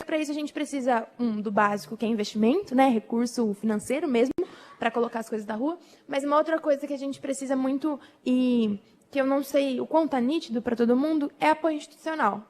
Para isso, a gente precisa, do básico, que é investimento, né, recurso financeiro mesmo, para colocar as coisas na rua. Mas uma outra coisa que a gente precisa muito, e que eu não sei o quanto é nítido para todo mundo, é apoio institucional.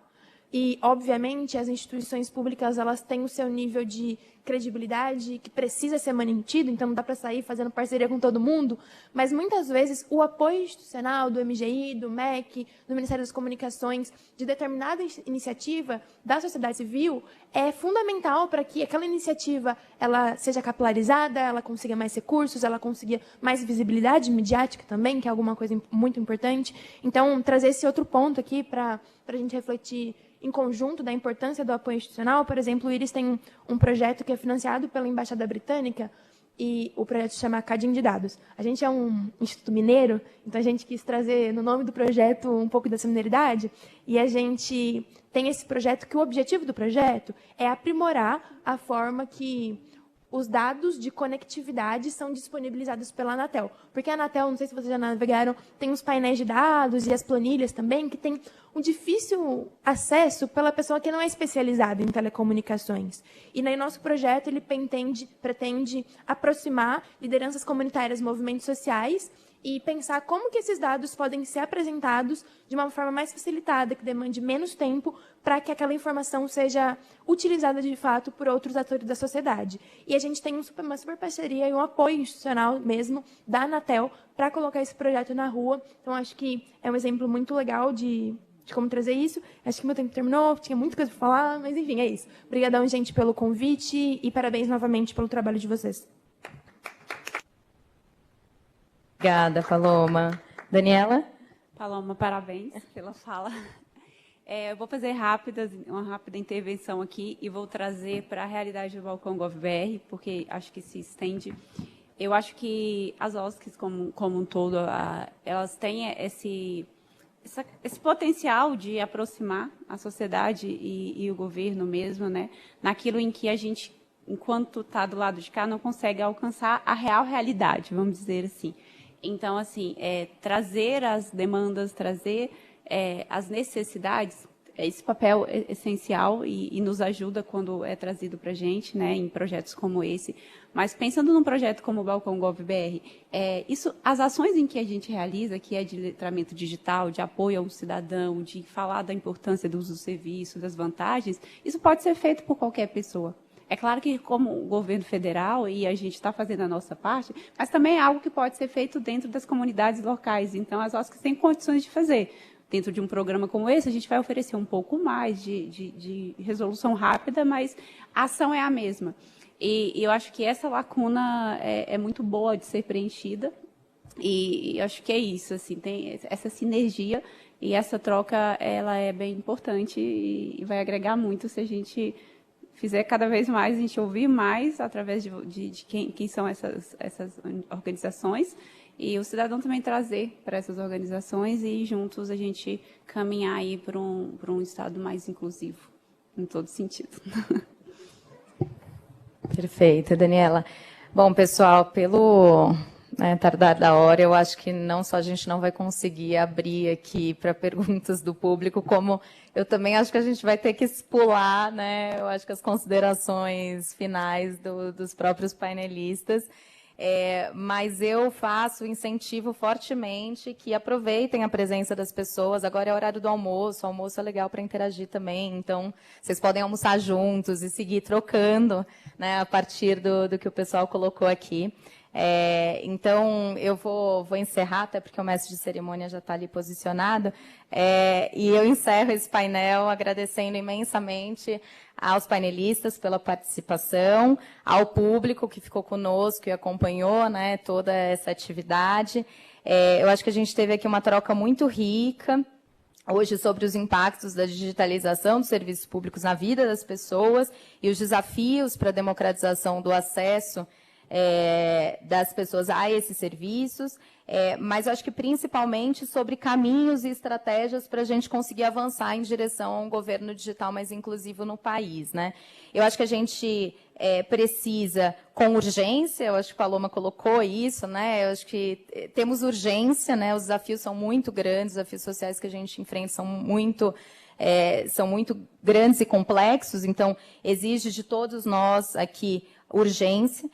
E, obviamente, as instituições públicas elas têm o seu nível de credibilidade que precisa ser mantido, então não dá para sair fazendo parceria com todo mundo, mas muitas vezes o apoio institucional do MGI, do MEC, do Ministério das Comunicações, de determinada iniciativa da sociedade civil é fundamental para que aquela iniciativa ela seja capilarizada, ela consiga mais recursos, ela consiga mais visibilidade midiática também, que é alguma coisa muito importante. Então, trazer esse outro ponto aqui para a gente refletir em conjunto da importância do apoio institucional. Por exemplo, o IRIS tem um projeto que é financiado pela Embaixada Britânica e o projeto se chama Cadinho de Dados. A gente é um instituto mineiro, então a gente quis trazer no nome do projeto um pouco dessa mineridade e a gente tem esse projeto que o objetivo do projeto é aprimorar a forma que os dados de conectividade são disponibilizados pela Anatel. Porque a Anatel, não sei se vocês já navegaram, tem os painéis de dados e as planilhas também, que tem um difícil acesso pela pessoa que não é especializada em telecomunicações. E no nosso projeto, ele pretende aproximar lideranças comunitárias, movimentos sociais, e pensar como que esses dados podem ser apresentados de uma forma mais facilitada, que demande menos tempo, para que aquela informação seja utilizada de fato por outros atores da sociedade. E a gente tem uma super parceria e um apoio institucional mesmo da Anatel para colocar esse projeto na rua. Então, acho que é um exemplo muito legal de como trazer isso. Acho que meu tempo terminou, tinha muita coisa para falar, mas enfim, é isso. Obrigadão, gente, pelo convite e parabéns novamente pelo trabalho de vocês. Obrigada, Paloma. Daniela? Paloma, parabéns pela fala. Eu vou fazer uma rápida intervenção aqui e vou trazer para a realidade do Balcão GovBR, porque acho que se estende. Eu acho que as OSCs, como um todo, elas têm esse potencial de aproximar a sociedade e o governo mesmo, né, naquilo em que a gente, enquanto está do lado de cá, não consegue alcançar a real realidade, vamos dizer assim. Então, assim, trazer as demandas, trazer as necessidades, esse papel é essencial e nos ajuda quando é trazido para a gente, né, em projetos como esse. Mas pensando num projeto como o Balcão GovBR, as ações em que a gente realiza, que é de letramento digital, de apoio ao cidadão, de falar da importância do uso do serviço, das vantagens, isso pode ser feito por qualquer pessoa. É claro que, como governo federal, e a gente está fazendo a nossa parte, mas também é algo que pode ser feito dentro das comunidades locais. Então, as OSCs têm condições de fazer. Dentro de um programa como esse, a gente vai oferecer um pouco mais de resolução rápida, mas a ação é a mesma. E eu acho que essa lacuna é muito boa de ser preenchida, e eu acho que é isso, assim, tem essa sinergia, e essa troca ela é bem importante e vai agregar muito se a gente fizer cada vez mais, a gente ouvir mais através de quem são essas organizações, e o cidadão também trazer para essas organizações e juntos a gente caminhar aí para um Estado mais inclusivo, em todo sentido. Perfeito, Daniela. Bom, pessoal, pelo tardar da hora, eu acho que não só a gente não vai conseguir abrir aqui para perguntas do público, como eu também acho que a gente vai ter que pular, né? Eu acho que as considerações finais dos próprios painelistas. Mas eu incentivo fortemente que aproveitem a presença das pessoas. Agora é horário do almoço, o almoço é legal para interagir também, então vocês podem almoçar juntos e seguir trocando, né, a partir do que o pessoal colocou aqui. Então, eu vou encerrar, até porque o mestre de cerimônia já está ali posicionado, e eu encerro esse painel agradecendo imensamente aos painelistas pela participação, ao público que ficou conosco e acompanhou, né, toda essa atividade. Eu acho que a gente teve aqui uma troca muito rica, hoje, sobre os impactos da digitalização dos serviços públicos na vida das pessoas e os desafios para a democratização do acesso das pessoas a esses serviços, mas eu acho que principalmente sobre caminhos e estratégias para a gente conseguir avançar em direção a um governo digital mais inclusivo no país, né? Eu acho que a gente precisa, com urgência, eu acho que a Paloma colocou isso, né? Eu acho que temos urgência, né? Os desafios são muito grandes, os desafios sociais que a gente enfrenta são muito grandes e complexos, então exige de todos nós aqui urgência,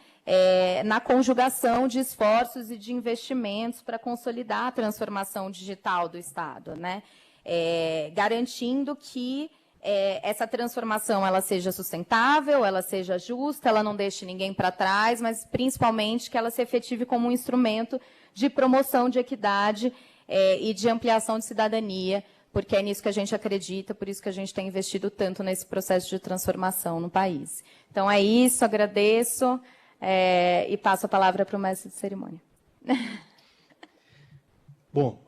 na conjugação de esforços e de investimentos para consolidar a transformação digital do Estado, né? Garantindo que essa transformação ela seja sustentável, ela seja justa, ela não deixe ninguém para trás, mas principalmente que ela se efetive como um instrumento de promoção de equidade e de ampliação de cidadania, porque é nisso que a gente acredita, por isso que a gente tem investido tanto nesse processo de transformação no país. Então, é isso, agradeço e passo a palavra para o mestre de cerimônia. Bom,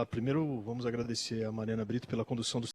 primeiro vamos agradecer a Mariana Brito pela condução do